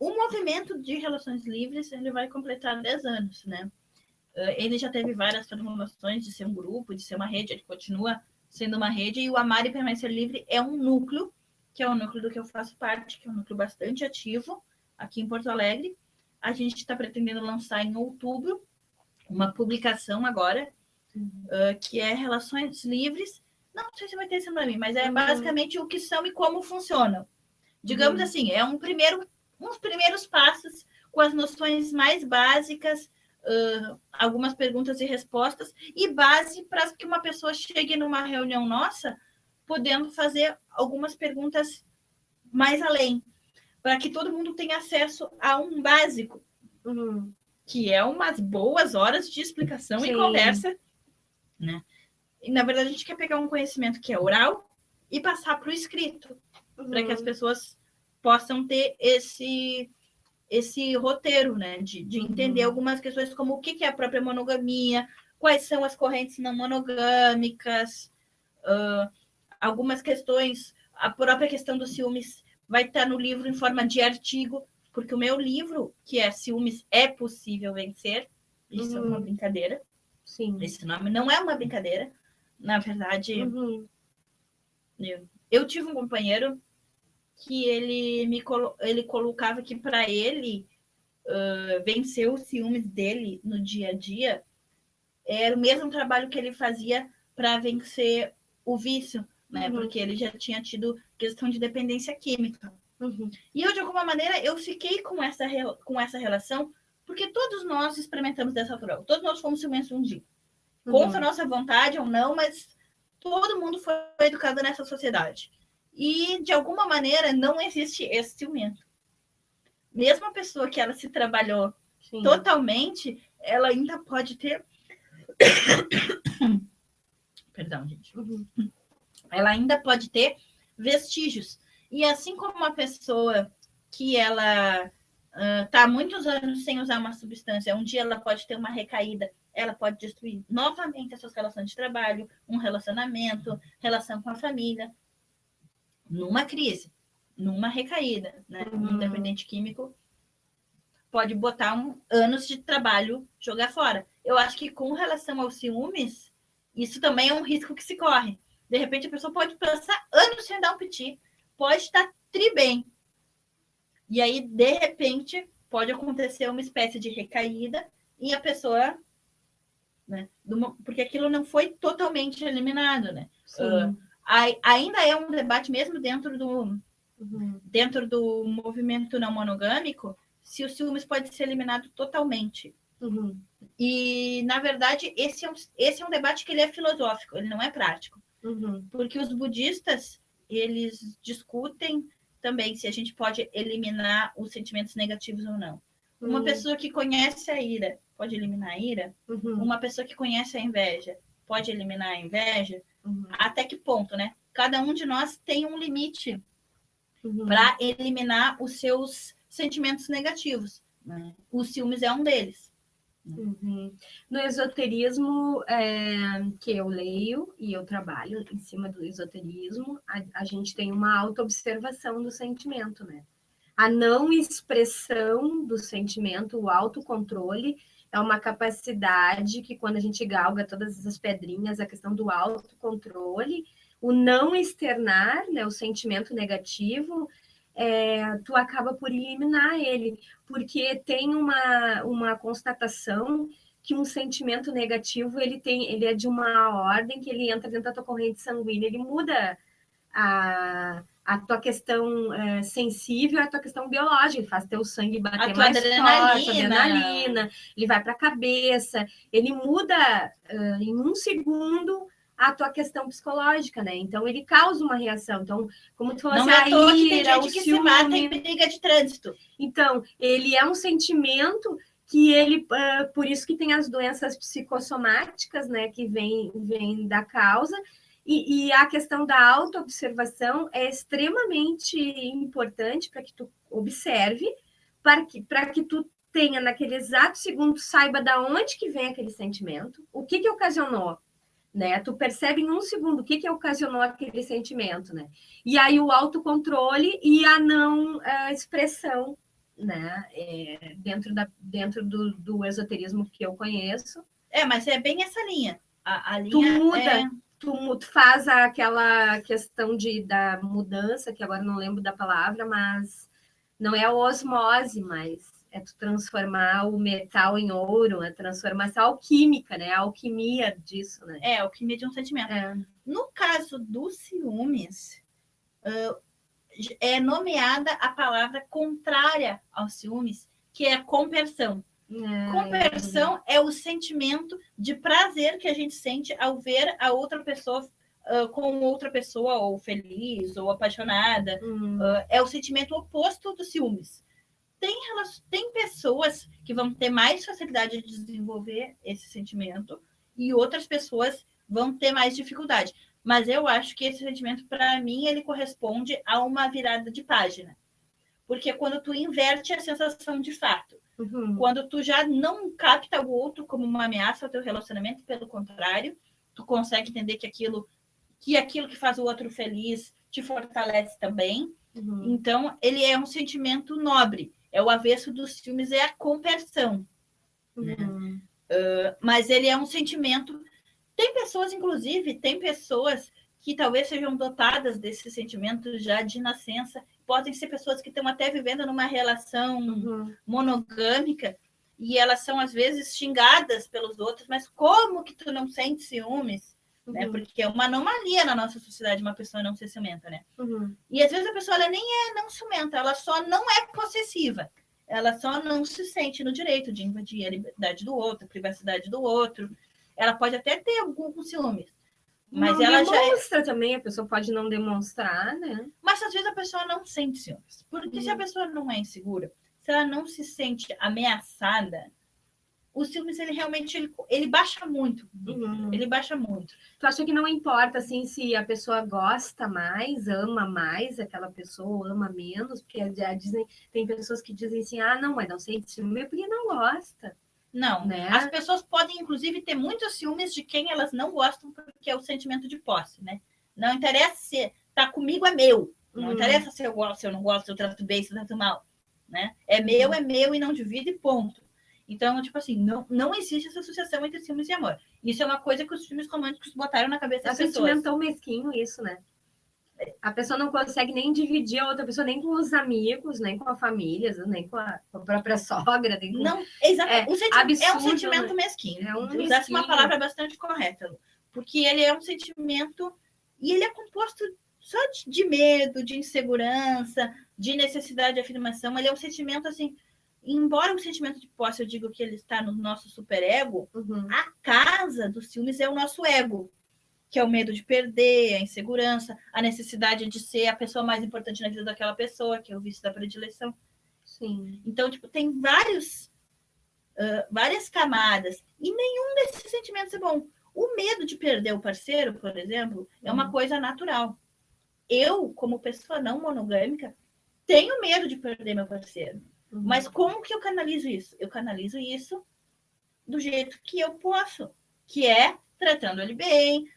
O movimento de relações livres, ele vai completar 10 anos, né? Ele já teve várias transformações de ser um grupo, de ser uma rede, ele continua sendo uma rede, e o Amar e Permanecer Livre é um núcleo, que é o núcleo do que eu faço parte, que é um núcleo bastante ativo, aqui em Porto Alegre. A gente está pretendendo lançar em outubro uma publicação agora, que é Relações Livres. Não sei se vai ter esse nome, mas é basicamente o que são e como funcionam. Digamos assim, é uns primeiros passos com as noções mais básicas, algumas perguntas e respostas, e base para que uma pessoa chegue numa reunião nossa, podendo fazer algumas perguntas mais além, para que todo mundo tenha acesso a um básico, que é umas boas horas de explicação e conversa, né? E, na verdade, a gente quer pegar um conhecimento que é oral e passar para o escrito, para que as pessoas possam ter esse roteiro, né? De entender algumas questões como o que é a própria monogamia, quais são as correntes não monogâmicas, algumas questões, a própria questão dos ciúmes vai estar no livro em forma de artigo, porque o meu livro, que é Ciúmes é Possível Vencer, isso é uma brincadeira. Sim. Esse nome não é uma brincadeira. Na verdade, eu tive um companheiro que ele colocava que para ele vencer os ciúmes dele no dia a dia era o mesmo trabalho que ele fazia para vencer o vício, né? Porque ele já tinha tido questão de dependência química. E eu, de alguma maneira, eu fiquei com essa relação, porque todos nós experimentamos dessa forma. Todos nós fomos ciumentos um dia. Contra a nossa vontade ou não, mas todo mundo foi educado nessa sociedade. E, de alguma maneira, não existe esse ciumento. Mesmo a pessoa que ela se trabalhou totalmente, ela ainda pode ter... Perdão, gente. ela ainda pode ter vestígios. E assim como uma pessoa que ela está há muitos anos sem usar uma substância, um dia ela pode ter uma recaída, ela pode destruir novamente as suas relações de trabalho, um relacionamento, relação com a família, numa crise, numa recaída, né? Um dependente químico pode botar anos de trabalho jogar fora. Eu acho que com relação aos ciúmes, isso também é um risco que se corre. De repente, a pessoa pode passar anos sem dar um piti, pode estar tri bem. E aí, de repente, pode acontecer uma espécie de recaída e a pessoa... Né, porque aquilo não foi totalmente eliminado, né? Ainda é um debate mesmo dentro do movimento não monogâmico, se o ciúmes pode ser eliminado totalmente. E, na verdade, esse é um debate que ele é filosófico, ele não é prático. Porque os budistas, eles discutem também se a gente pode eliminar os sentimentos negativos ou não. Uma pessoa que conhece a ira pode eliminar a ira? Uma pessoa que conhece a inveja pode eliminar a inveja? Até que ponto, né? Cada um de nós tem um limite para eliminar os seus sentimentos negativos. Né? O ciúmes é um deles. No esoterismo que eu leio e eu trabalho em cima do esoterismo, a gente tem uma autoobservação do sentimento, né? A não expressão do sentimento, o autocontrole, é uma capacidade que, quando a gente galga todas essas pedrinhas, a questão do autocontrole, o não externar, né, o sentimento negativo, tu acaba por eliminar ele, porque tem uma constatação que um sentimento negativo ele é de uma ordem que ele entra dentro da tua corrente sanguínea, ele muda a tua questão sensível, a tua questão biológica, ele faz teu sangue bater mais forte, adrenalina, ele vai para a cabeça, ele muda em um segundo a tua questão psicológica, né? Então, ele causa uma reação. Então, como tu falou, não é à toa que tem gente que se mata em briga de trânsito. Então, ele é um sentimento que ele, por isso que tem as doenças psicossomáticas, né, que vem da causa, e a questão da autoobservação é extremamente importante para que tu observe, para que tu tenha naquele exato segundo, saiba da onde que vem aquele sentimento, o que ocasionou, né? Tu percebe em um segundo o que ocasionou aquele sentimento, né? E aí o autocontrole e a não expressão, né? Dentro do esoterismo que eu conheço. Mas é bem essa linha. A linha tu muda, tu faz aquela questão da mudança, que agora não lembro da palavra, mas não é a osmose, mas é tu transformar o metal em ouro, a transformação alquímica, né? A alquimia disso, né? A alquimia de um sentimento. No caso do ciúmes, é nomeada a palavra contrária ao ciúmes, que é a compersão. Compersão é o sentimento de prazer que a gente sente ao ver a outra pessoa com outra pessoa, ou feliz, ou apaixonada. É o sentimento oposto do ciúmes. Tem pessoas que vão ter mais facilidade de desenvolver esse sentimento e outras pessoas vão ter mais dificuldade. Mas eu acho que esse sentimento, para mim, ele corresponde a uma virada de página. Porque quando tu inverte a sensação de fato, quando tu já não capta o outro como uma ameaça ao teu relacionamento, pelo contrário, tu consegue entender que aquilo que faz o outro feliz te fortalece também. Então, ele é um sentimento nobre. É o avesso dos ciúmes, é a compersão. Mas ele é um sentimento... Tem pessoas que talvez sejam dotadas desse sentimento já de nascença. Podem ser pessoas que estão até vivendo numa relação monogâmica e elas são, às vezes, xingadas pelos outros. Mas como que tu não sente ciúmes? Né? Porque é uma anomalia na nossa sociedade uma pessoa não ser ciumenta, né? E, às vezes, a pessoa ela nem é não ciumenta, ela só não é possessiva. Ela só não se sente no direito de invadir a liberdade do outro, a privacidade do outro. Ela pode até ter algum ciúmes. Mas não ela demonstra também, a pessoa pode não demonstrar, né? Mas às vezes a pessoa não sente ciúmes. Porque se a pessoa não é insegura, se ela não se sente ameaçada, o ciúmes, ele realmente ele baixa muito. Ele baixa muito. Tu acha que não importa, assim, se a pessoa gosta mais, ama mais aquela pessoa, ama menos? Porque já dizem, tem pessoas que dizem assim, ah, não, mas não sente ciúme porque não gosta. Não, né? As pessoas podem, inclusive, ter muitos ciúmes de quem elas não gostam, porque é o sentimento de posse, né? Não interessa se tá comigo, é meu. Não interessa se eu gosto, se eu não gosto, se eu trato bem, se eu trato mal, né? É meu e não divido e ponto. Então, tipo assim, não existe essa associação entre ciúmes e amor. Isso é uma coisa que os filmes românticos botaram na cabeça das pessoas. É um sentimento tão mesquinho isso, né? A pessoa não consegue nem dividir a outra pessoa, nem com os amigos, nem com a família, nem com a própria sogra. Nem com... Não, exatamente. É um sentimento mesquinho. Usasse uma palavra bastante correta, Lu, porque ele é um sentimento e ele é composto só de medo, de insegurança, de necessidade de afirmação. Ele é um sentimento assim, embora o sentimento de posse eu digo que ele está no nosso superego, a casa dos ciúmes é o nosso ego, que é o medo de perder, a insegurança, a necessidade de ser a pessoa mais importante na vida daquela pessoa, que é o vício da predileção. Sim. Então, tipo, tem várias camadas, e nenhum desses sentimentos é bom. O medo de perder o parceiro, por exemplo, é uma coisa natural. Eu, como pessoa não monogâmica, tenho medo de perder meu parceiro. Mas como que eu canalizo isso? Eu canalizo isso do jeito que eu posso, que é tratando ele bem,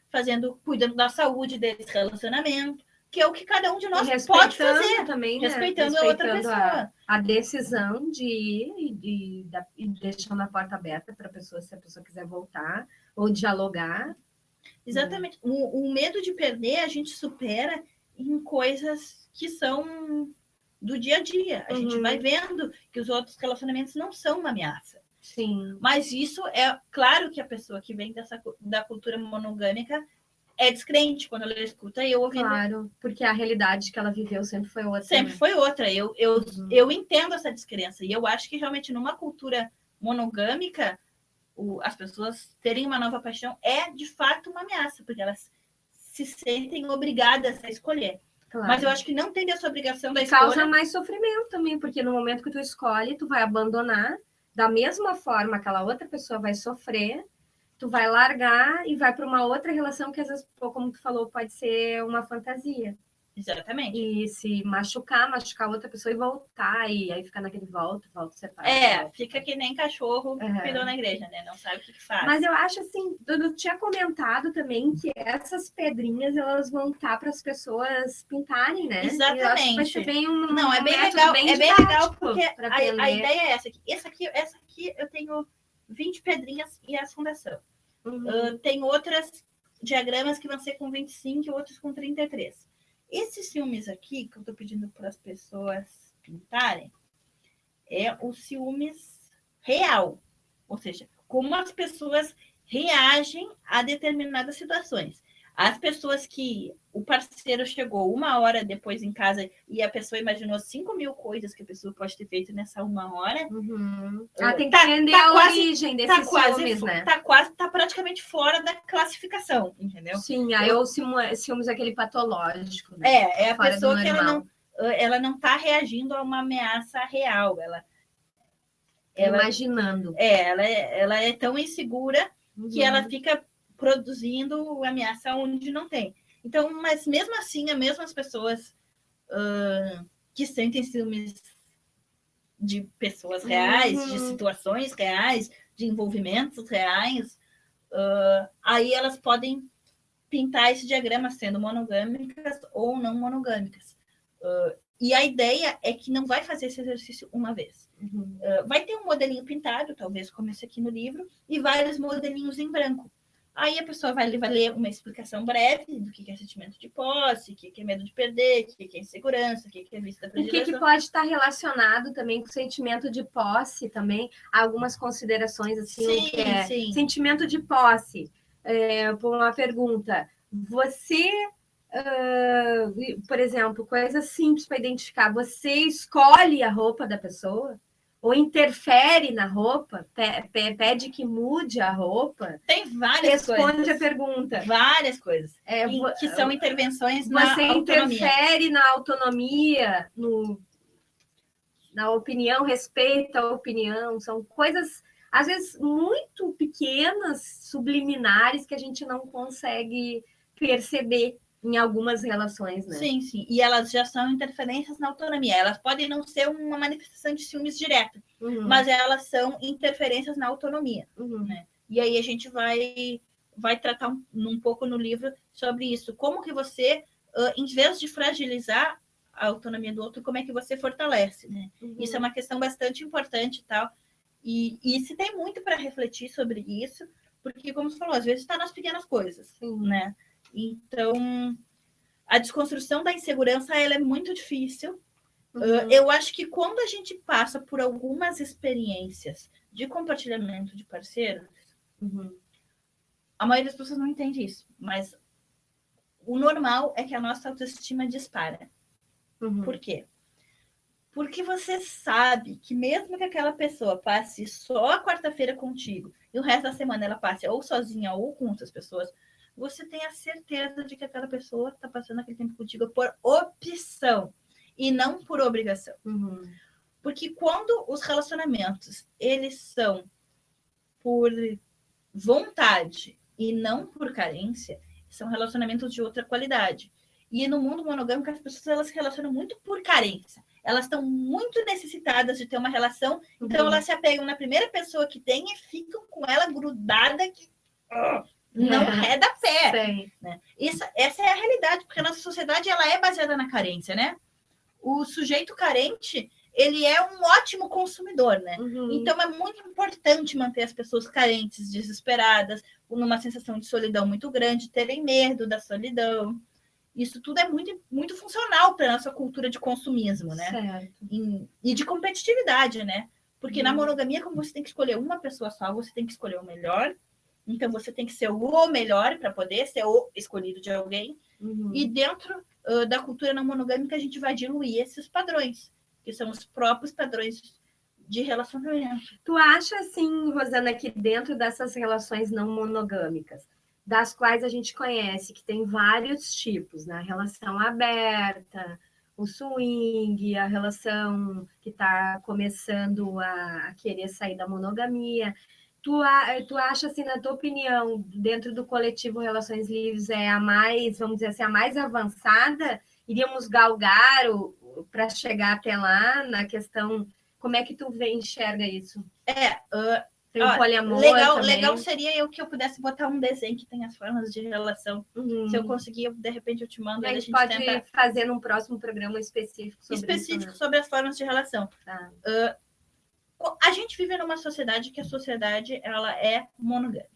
cuidando da saúde desse relacionamento, que é o que cada um de nós pode fazer. Também, respeitando a outra pessoa. A decisão de ir e deixando a porta aberta para a pessoa, se a pessoa quiser voltar ou dialogar. Exatamente. O medo de perder a gente supera em coisas que são do dia a dia. A gente vai vendo que os outros relacionamentos não são uma ameaça. Sim. Mas isso é claro que a pessoa que vem da cultura monogâmica é descrente quando ela escuta eu ouvindo. Claro, porque a realidade que ela viveu sempre foi outra. Sempre foi outra. Eu entendo essa descrença. E eu acho que realmente numa cultura monogâmica, as pessoas terem uma nova paixão é de fato uma ameaça, porque elas se sentem obrigadas a escolher. Claro. Mas eu acho que não tem essa obrigação da escolha. Causa mais sofrimento também, porque no momento que tu escolhe, tu vai abandonar da mesma forma aquela outra pessoa vai sofrer, tu vai largar e vai para uma outra relação que às vezes, como tu falou, pode ser uma fantasia. Exatamente. E se machucar outra pessoa e voltar, e aí fica naquele volta, separa. Fica que nem cachorro que pirou na igreja, né? Não sabe o que faz. Mas eu acho assim, tu tinha comentado também que essas pedrinhas, elas vão estar para as pessoas pintarem, né? Exatamente. Eu acho que vai ser bem Não, é bem legal, bem legal porque a ideia é essa aqui. Essa aqui eu tenho 20 pedrinhas e a fundação. Tem outras diagramas que vão ser com 25 e outros com 33. Esses ciúmes aqui, que eu estou pedindo para as pessoas pintarem, é o ciúmes real. Ou seja, como as pessoas reagem a determinadas situações. As pessoas que o parceiro chegou 1 hora depois em casa e a pessoa imaginou 5.000 coisas que a pessoa pode ter feito nessa 1 hora. Tem que entender a origem desses ciúmes, né? Tá praticamente fora da classificação, entendeu? Sim, aí o ciúmes é aquele patológico. Né? É a pessoa que ela não tá reagindo a uma ameaça real. Ela imaginando. Ela é tão insegura que ela fica produzindo ameaça onde não tem. Então, mas mesmo assim, as mesmas pessoas que sentem ciúmes de pessoas reais, de situações reais, de envolvimentos reais, aí elas podem pintar esse diagrama sendo monogâmicas ou não monogâmicas. E a ideia é que não vai fazer esse exercício uma vez. Vai ter um modelinho pintado, talvez como esse aqui no livro, e vários modelinhos em branco. Aí a pessoa vai ler uma explicação breve do que é sentimento de posse, o que é medo de perder, o que é insegurança, o que é vício da predileção. O que pode estar relacionado também com o sentimento de posse também, algumas considerações assim, sim. Sentimento de posse. Por uma pergunta, você, por exemplo, coisa simples para identificar, você escolhe a roupa da pessoa? Ou interfere na roupa, pede que mude a roupa. Tem várias coisas. Responde a pergunta. Várias coisas. Que são intervenções na autonomia. Você interfere na autonomia, na opinião, respeita a opinião. São coisas às vezes muito pequenas, subliminares, que a gente não consegue perceber em algumas relações, né? Sim, sim. E elas já são interferências na autonomia. Elas podem não ser uma manifestação de ciúmes direta, mas elas são interferências na autonomia, né? E aí a gente vai tratar um pouco no livro sobre isso. Como que você, em vez de fragilizar a autonomia do outro, como é que você fortalece, né? Isso é uma questão bastante importante e tal. E se tem muito para refletir sobre isso, porque, como você falou, às vezes está nas pequenas coisas, né? Então, a desconstrução da insegurança ela é muito difícil. Eu acho que quando a gente passa por algumas experiências de compartilhamento de parceiros, a maioria das pessoas não entende isso, mas o normal é que a nossa autoestima dispara. Por quê? Porque você sabe que mesmo que aquela pessoa passe só a quarta-feira contigo e o resto da semana ela passe ou sozinha ou com outras pessoas, você tem a certeza de que aquela pessoa está passando aquele tempo contigo por opção e não por obrigação. Porque quando os relacionamentos eles são por vontade e não por carência, são relacionamentos de outra qualidade. E no mundo monogâmico, as pessoas elas se relacionam muito por carência. Elas estão muito necessitadas de ter uma relação, então elas se apegam na primeira pessoa que tem e ficam com ela grudada que não reda pé. Né? Essa é a realidade, porque a nossa sociedade ela é baseada na carência, né? O sujeito carente, ele é um ótimo consumidor, né? Então é muito importante manter as pessoas carentes, desesperadas, numa sensação de solidão muito grande, terem medo da solidão. Isso tudo é muito, muito funcional para a nossa cultura de consumismo, né? E de competitividade, né? Porque na monogamia, como você tem que escolher uma pessoa só, você tem que escolher o melhor. Então, você tem que ser o melhor para poder ser o escolhido de alguém. E dentro da cultura não monogâmica, a gente vai diluir esses padrões, que são os próprios padrões de relacionamento. Tu acha, assim, Rosana, que dentro dessas relações não monogâmicas, das quais a gente conhece, que tem vários tipos, né? A relação aberta, o swing, a relação que está começando a querer sair da monogamia. Tu acha, assim, na tua opinião, dentro do coletivo Relações Livres, é a mais, vamos dizer assim, a mais avançada? Iríamos galgar para chegar até lá na questão... Como é que tu enxerga isso? Tem o poliamor legal seria eu que eu pudesse botar um desenho que tem as formas de relação. Se eu conseguir, de repente eu te mando. A gente pode fazer num próximo programa específico sobre isso, né? Sobre as formas de relação. A gente vive numa sociedade que a sociedade ela é monogâmica.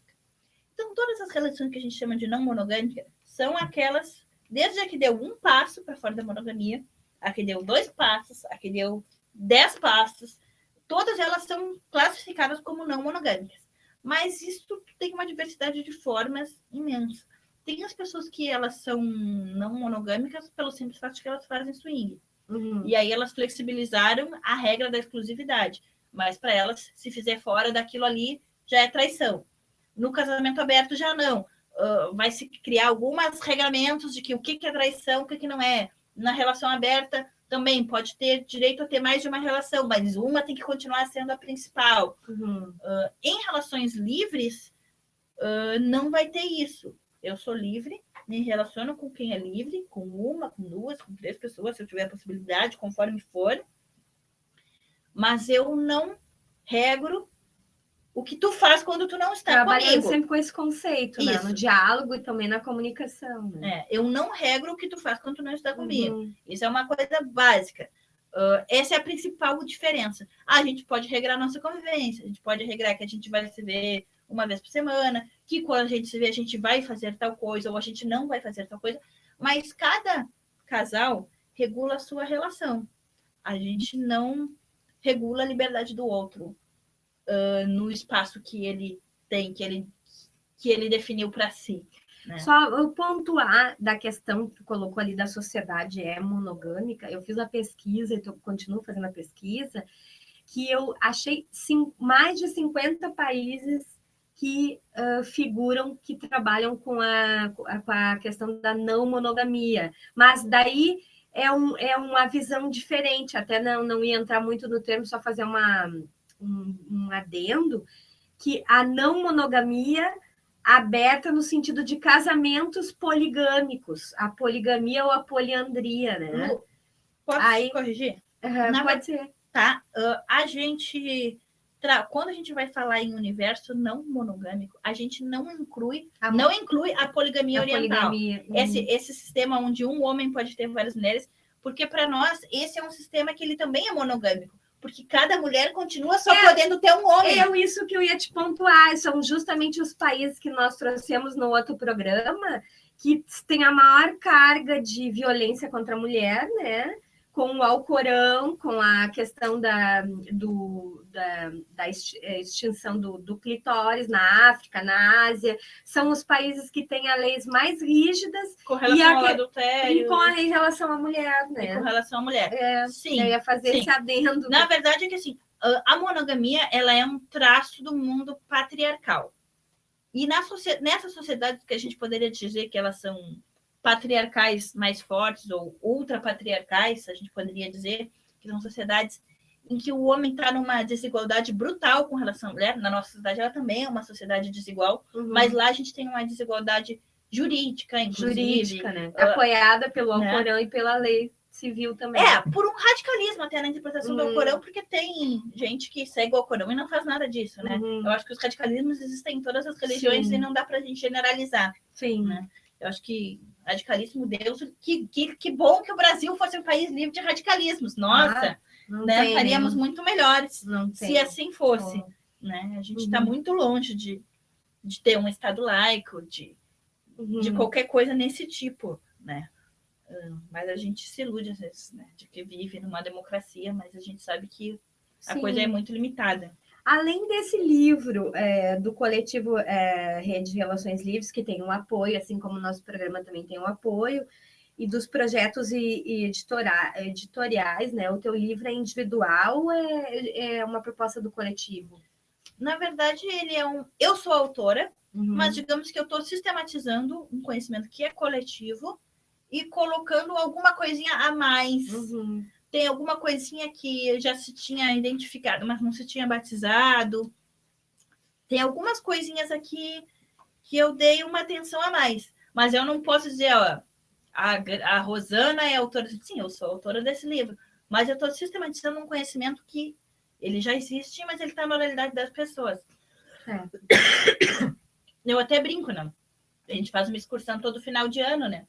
Então, todas as relações que a gente chama de não monogâmica são aquelas, desde a que deu um passo para fora da monogamia, a que deu 2 passos, a que deu 10 passos, todas elas são classificadas como não monogâmicas. Mas isso tem uma diversidade de formas imensa. Tem as pessoas que elas são não monogâmicas pelo simples fato de que elas fazem swing. E aí elas flexibilizaram a regra da exclusividade. Mas para elas, se fizer fora daquilo ali, já é traição. No casamento aberto, já não. Vai se criar alguns regramentos de que o que é traição, o que não é. Na relação aberta, também pode ter direito a ter mais de uma relação, mas uma tem que continuar sendo a principal. Em relações livres, não vai ter isso. Eu sou livre, me relaciono com quem é livre, com uma, com 2, com 3 pessoas, se eu tiver a possibilidade, conforme for. Mas eu não regro o que tu faz quando tu não está Trabalhando comigo. Sempre com esse conceito, né? No diálogo e também na comunicação. Né? Eu não regro o que tu faz quando tu não está comigo. Isso é uma coisa básica. Essa é a principal diferença. A gente pode regrar a nossa convivência, a gente pode regrar que a gente vai se ver uma vez por semana, que quando a gente se vê, a gente vai fazer tal coisa, ou a gente não vai fazer tal coisa, mas cada casal regula a sua relação. A gente não regula a liberdade do outro no espaço que ele tem, que ele definiu para si. Né? Só o pontuar da questão que tu colocou ali da sociedade é monogâmica, eu fiz a pesquisa e continuo fazendo a pesquisa, que eu achei mais de 50 países que figuram, que trabalham com a questão da não monogamia. Mas daí é uma visão diferente, até não ia entrar muito no termo, só fazer um adendo, que a não monogamia aberta no sentido de casamentos poligâmicos, a poligamia ou a poliandria, né? Lu, posso corrigir? Pode ser. Tá, a gente... Quando a gente vai falar em universo não monogâmico, a gente não inclui a poligamia oriental. Poligamia. Esse sistema onde um homem pode ter várias mulheres, porque para nós esse é um sistema que ele também é monogâmico, porque cada mulher continua só podendo ter um homem. Isso que eu ia te pontuar, são justamente os países que nós trouxemos no outro programa, que tem a maior carga de violência contra a mulher, né? Com o Alcorão, com a questão da extinção do clitóris na África, na Ásia, são os países que têm as leis mais rígidas com relação ao adultério. E em relação à mulher, né? E com relação à mulher. Sim. Eu ia fazer esse adendo. Na verdade é que assim, a monogamia ela é um traço do mundo patriarcal. E nessas sociedades que a gente poderia dizer que elas são patriarcais mais fortes ou ultrapatriarcais, a gente poderia dizer que são sociedades em que o homem está numa desigualdade brutal com relação à mulher. Na nossa sociedade ela também é uma sociedade desigual, mas lá a gente tem uma desigualdade jurídica, inclusive. Né? Apoiada pelo Alcorão e pela lei civil também. Por um radicalismo até na interpretação do Alcorão, porque tem gente que segue o Alcorão e não faz nada disso, né? Eu acho que os radicalismos existem em todas as religiões e não dá pra gente generalizar. Sim. Né? Eu acho que radicalismo, Deus, que bom que o Brasil fosse um país livre de radicalismos. Nossa, né? Estaríamos muito melhores se assim fosse. Né? A gente está muito longe de ter um Estado laico, de qualquer coisa nesse tipo, né? Mas a gente se ilude às vezes, né? De que vive numa democracia, mas a gente sabe que a coisa é muito limitada. Além desse livro do coletivo Rede de Relações Livres, que tem um apoio, assim como o nosso programa também tem um apoio, e dos projetos e editoriais, né? O teu livro é individual ou é uma proposta do coletivo? Na verdade, ele é eu sou autora, mas digamos que eu estou sistematizando um conhecimento que é coletivo e colocando alguma coisinha a mais. Tem alguma coisinha que já se tinha identificado, mas não se tinha batizado. Tem algumas coisinhas aqui que eu dei uma atenção a mais. Mas eu não posso dizer, ó, a Rosana é autora. Sim, eu sou autora desse livro. Mas eu estou sistematizando um conhecimento que ele já existe, mas ele está na oralidade das pessoas. Eu até brinco, né? A gente faz uma excursão todo final de ano, né?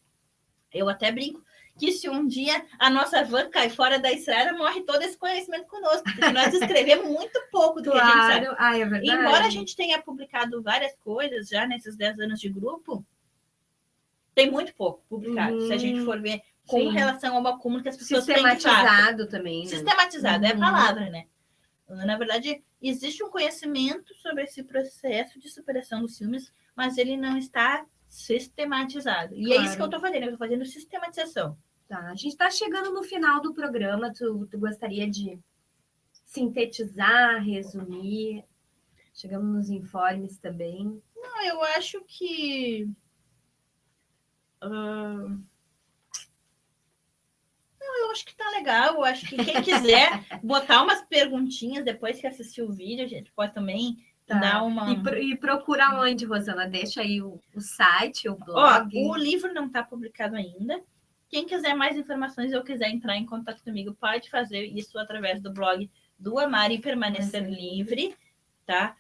Eu até brinco que se um dia a nossa van cai fora da estrada, morre todo esse conhecimento conosco, porque nós escrevemos muito pouco do que a gente sabe. É verdade. Embora a gente tenha publicado várias coisas já nesses 10 anos de grupo, tem muito pouco publicado, se a gente for ver com relação ao acúmulo que as pessoas têm de fato. Sistematizado também. Né? Sistematizado, é a palavra, né? Na verdade, existe um conhecimento sobre esse processo de superação dos ciúmes, mas ele não está sistematizado. E é isso que eu estou fazendo, eu estou fazendo sistematização. Tá, a gente está chegando no final do programa, tu gostaria de sintetizar, resumir? Chegamos nos informes também. Não, eu acho que... eu acho que tá legal. Eu acho que quem quiser botar umas perguntinhas depois que assistir o vídeo, a gente pode também dar uma... E procura onde, Rosana? Deixa aí o site, o blog. O livro não está publicado ainda. Quem quiser mais informações ou quiser entrar em contato comigo, pode fazer isso através do blog do Amar e Permanecer Livre, tá?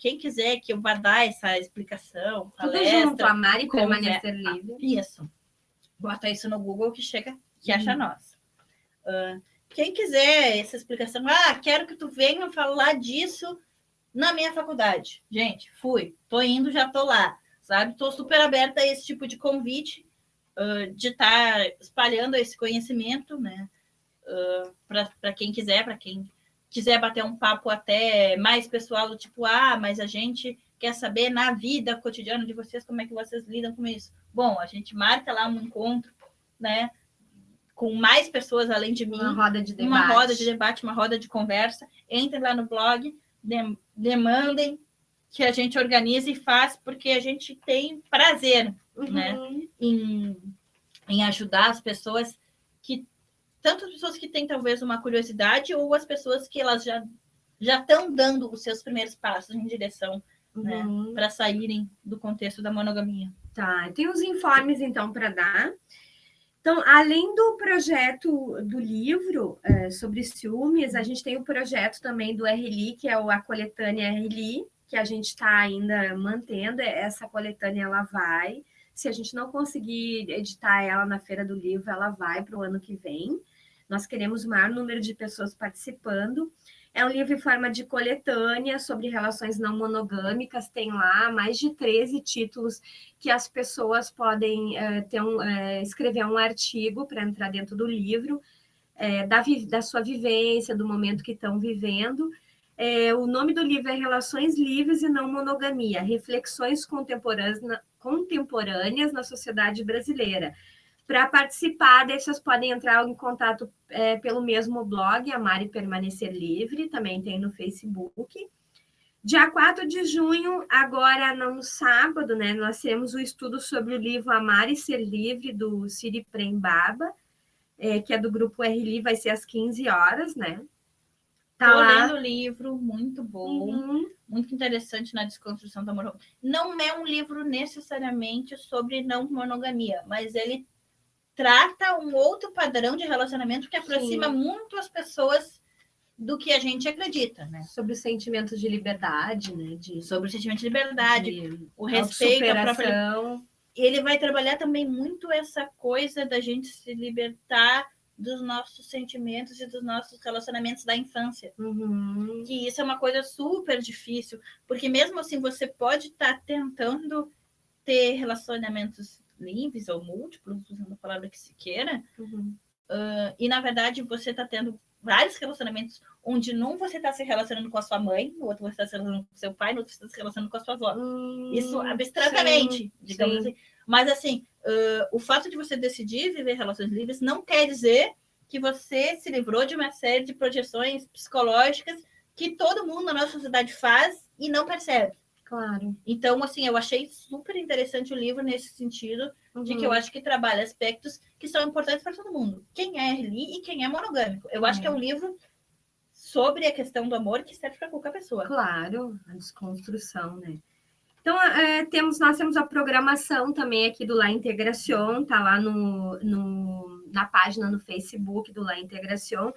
Quem quiser que eu vá dar essa explicação, palestra... Tudo junto, Amar e Permanecer Livre. Isso. Bota isso no Google que acha nós. Quem quiser essa explicação, quero que tu venha falar disso na minha faculdade. Gente, tô indo, já tô lá, sabe? Tô super aberta a esse tipo de convite, de estar espalhando esse conhecimento, né? Para quem quiser bater um papo até mais pessoal, do tipo, mas a gente quer saber na vida cotidiana de vocês como é que vocês lidam com isso. Bom, a gente marca lá um encontro, né? Com mais pessoas além de mim. Uma roda de debate, uma roda de conversa. Entrem lá no blog, demandem que a gente organize e faz, porque a gente tem prazer, né? Em ajudar as pessoas tanto as pessoas que têm talvez uma curiosidade ou as pessoas que elas já já estão dando os seus primeiros passos em direção, né, Uhum. para saírem do contexto da monogamia. Tá, tem os informes, então, para dar. Então, além do projeto do livro sobre ciúmes, a gente tem o projeto também do RLI, que é a coletânea RLI, que a gente está ainda mantendo. Essa coletânea, ela vai. Se a gente não conseguir editar ela na Feira do Livro, ela vai para o ano que vem. Nós queremos o maior número de pessoas participando. É um livro em forma de coletânea sobre relações não monogâmicas. Tem lá mais de 13 títulos que as pessoas podem escrever um artigo para entrar dentro do livro, da sua vivência, do momento que estão vivendo. O nome do livro é Relações Livres e Não Monogamia, Reflexões Contemporâneas na Sociedade Brasileira. Para participar, daí vocês podem entrar em contato pelo mesmo blog, Amar e Permanecer Livre, também tem no Facebook. Dia 4 de junho, agora no sábado, né, nós temos o estudo sobre o livro Amar e Ser Livre, do Siri Prem Baba, que é do grupo RLI, vai ser às 15 horas, né? Tá Tô lendo o livro, muito bom, muito interessante na desconstrução da monogamia. Não é um livro necessariamente sobre não monogamia, mas ele trata um outro padrão de relacionamento que aproxima muito as pessoas do que a gente acredita, né? Sobre o sentimento de liberdade, né? Sobre o sentimento de liberdade, o respeito, a própria... Ele vai trabalhar também muito essa coisa da gente se libertar dos nossos sentimentos e dos nossos relacionamentos da infância. Que isso é uma coisa super difícil, porque mesmo assim você pode estar tentando ter relacionamentos livres ou múltiplos, usando a palavra que se queira, e na verdade você está tendo vários relacionamentos onde num você está se relacionando com a sua mãe, no outro você está se relacionando com seu pai, no outro você está se relacionando com a sua avó. Isso abstratamente, digamos assim. Mas assim, o fato de você decidir viver relações livres não quer dizer que você se livrou de uma série de projeções psicológicas que todo mundo na nossa sociedade faz e não percebe. Claro. Então, assim, eu achei super interessante o livro nesse sentido, de que eu acho que trabalha aspectos que são importantes para todo mundo. Quem é RLI e quem é monogâmico. Eu acho que é um livro sobre a questão do amor que serve para qualquer pessoa. Claro, a desconstrução, né? Então, nós temos a programação também aqui do La Integración, tá lá na página no Facebook do La Integración.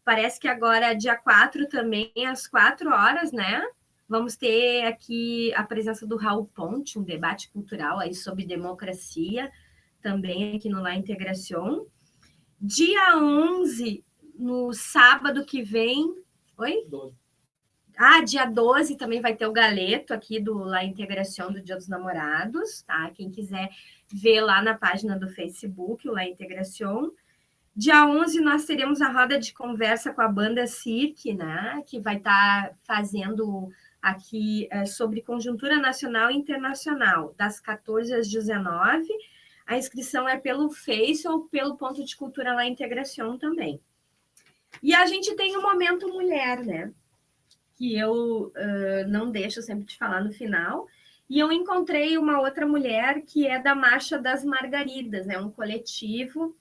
Parece que agora, dia 4 também, às 4 horas, né? Vamos ter aqui a presença do Raul Ponte, um debate cultural aí sobre democracia, também aqui no La Integración. Dia 11, no sábado que vem... Oi? 12. Dia 12 também vai ter o galeto aqui do La Integración do Dia dos Namorados, tá? Quem quiser ver lá na página do Facebook, o La Integración. Dia 11 nós teremos a roda de conversa com a banda Cirque, né? Que vai estar fazendo aqui sobre conjuntura nacional e internacional, das 14 às 19. A inscrição é pelo Face ou pelo Ponto de Cultura La Integración também. E a gente tem o Momento Mulher, né? Que eu não deixo sempre de falar no final. E eu encontrei uma outra mulher que é da Marcha das Margaridas, né? Um coletivo,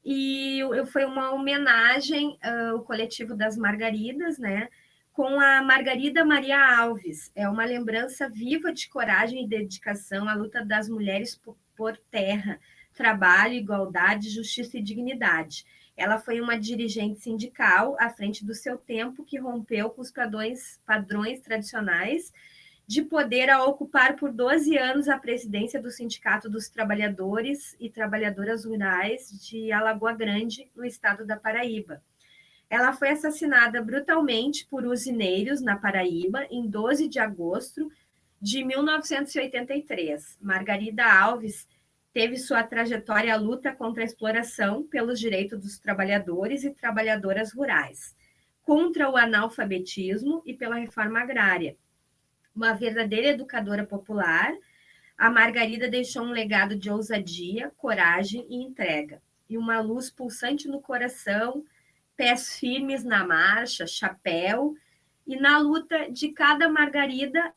e foi uma homenagem ao coletivo das Margaridas, né? Com a Margarida Maria Alves. É uma lembrança viva de coragem e dedicação à luta das mulheres por terra, trabalho, igualdade, justiça e dignidade. Ela foi uma dirigente sindical à frente do seu tempo que rompeu com os padrões tradicionais de poder a ocupar por 12 anos a presidência do Sindicato dos Trabalhadores e Trabalhadoras Rurais de Alagoa Grande, no estado da Paraíba. Ela foi assassinada brutalmente por usineiros na Paraíba em 12 de agosto de 1983. Margarida Alves teve sua trajetória à luta contra a exploração pelos direitos dos trabalhadores e trabalhadoras rurais, contra o analfabetismo e pela reforma agrária. Uma verdadeira educadora popular, a Margarida deixou um legado de ousadia, coragem e entrega, e uma luz pulsante no coração, pés firmes na marcha, chapéu, e na luta de cada Margarida,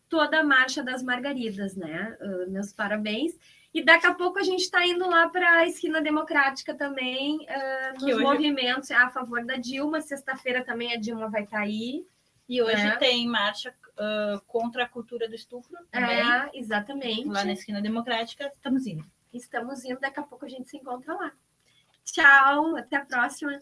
toda a Marcha das Margaridas, né? Meus parabéns. E daqui a pouco a gente está indo lá para a Esquina Democrática também, nos hoje... movimentos a favor da Dilma. Sexta-feira também a Dilma vai estar aí. E hoje tem marcha contra a cultura do estupro também. Exatamente. Lá na Esquina Democrática, estamos indo. Daqui a pouco a gente se encontra lá. Tchau, até a próxima.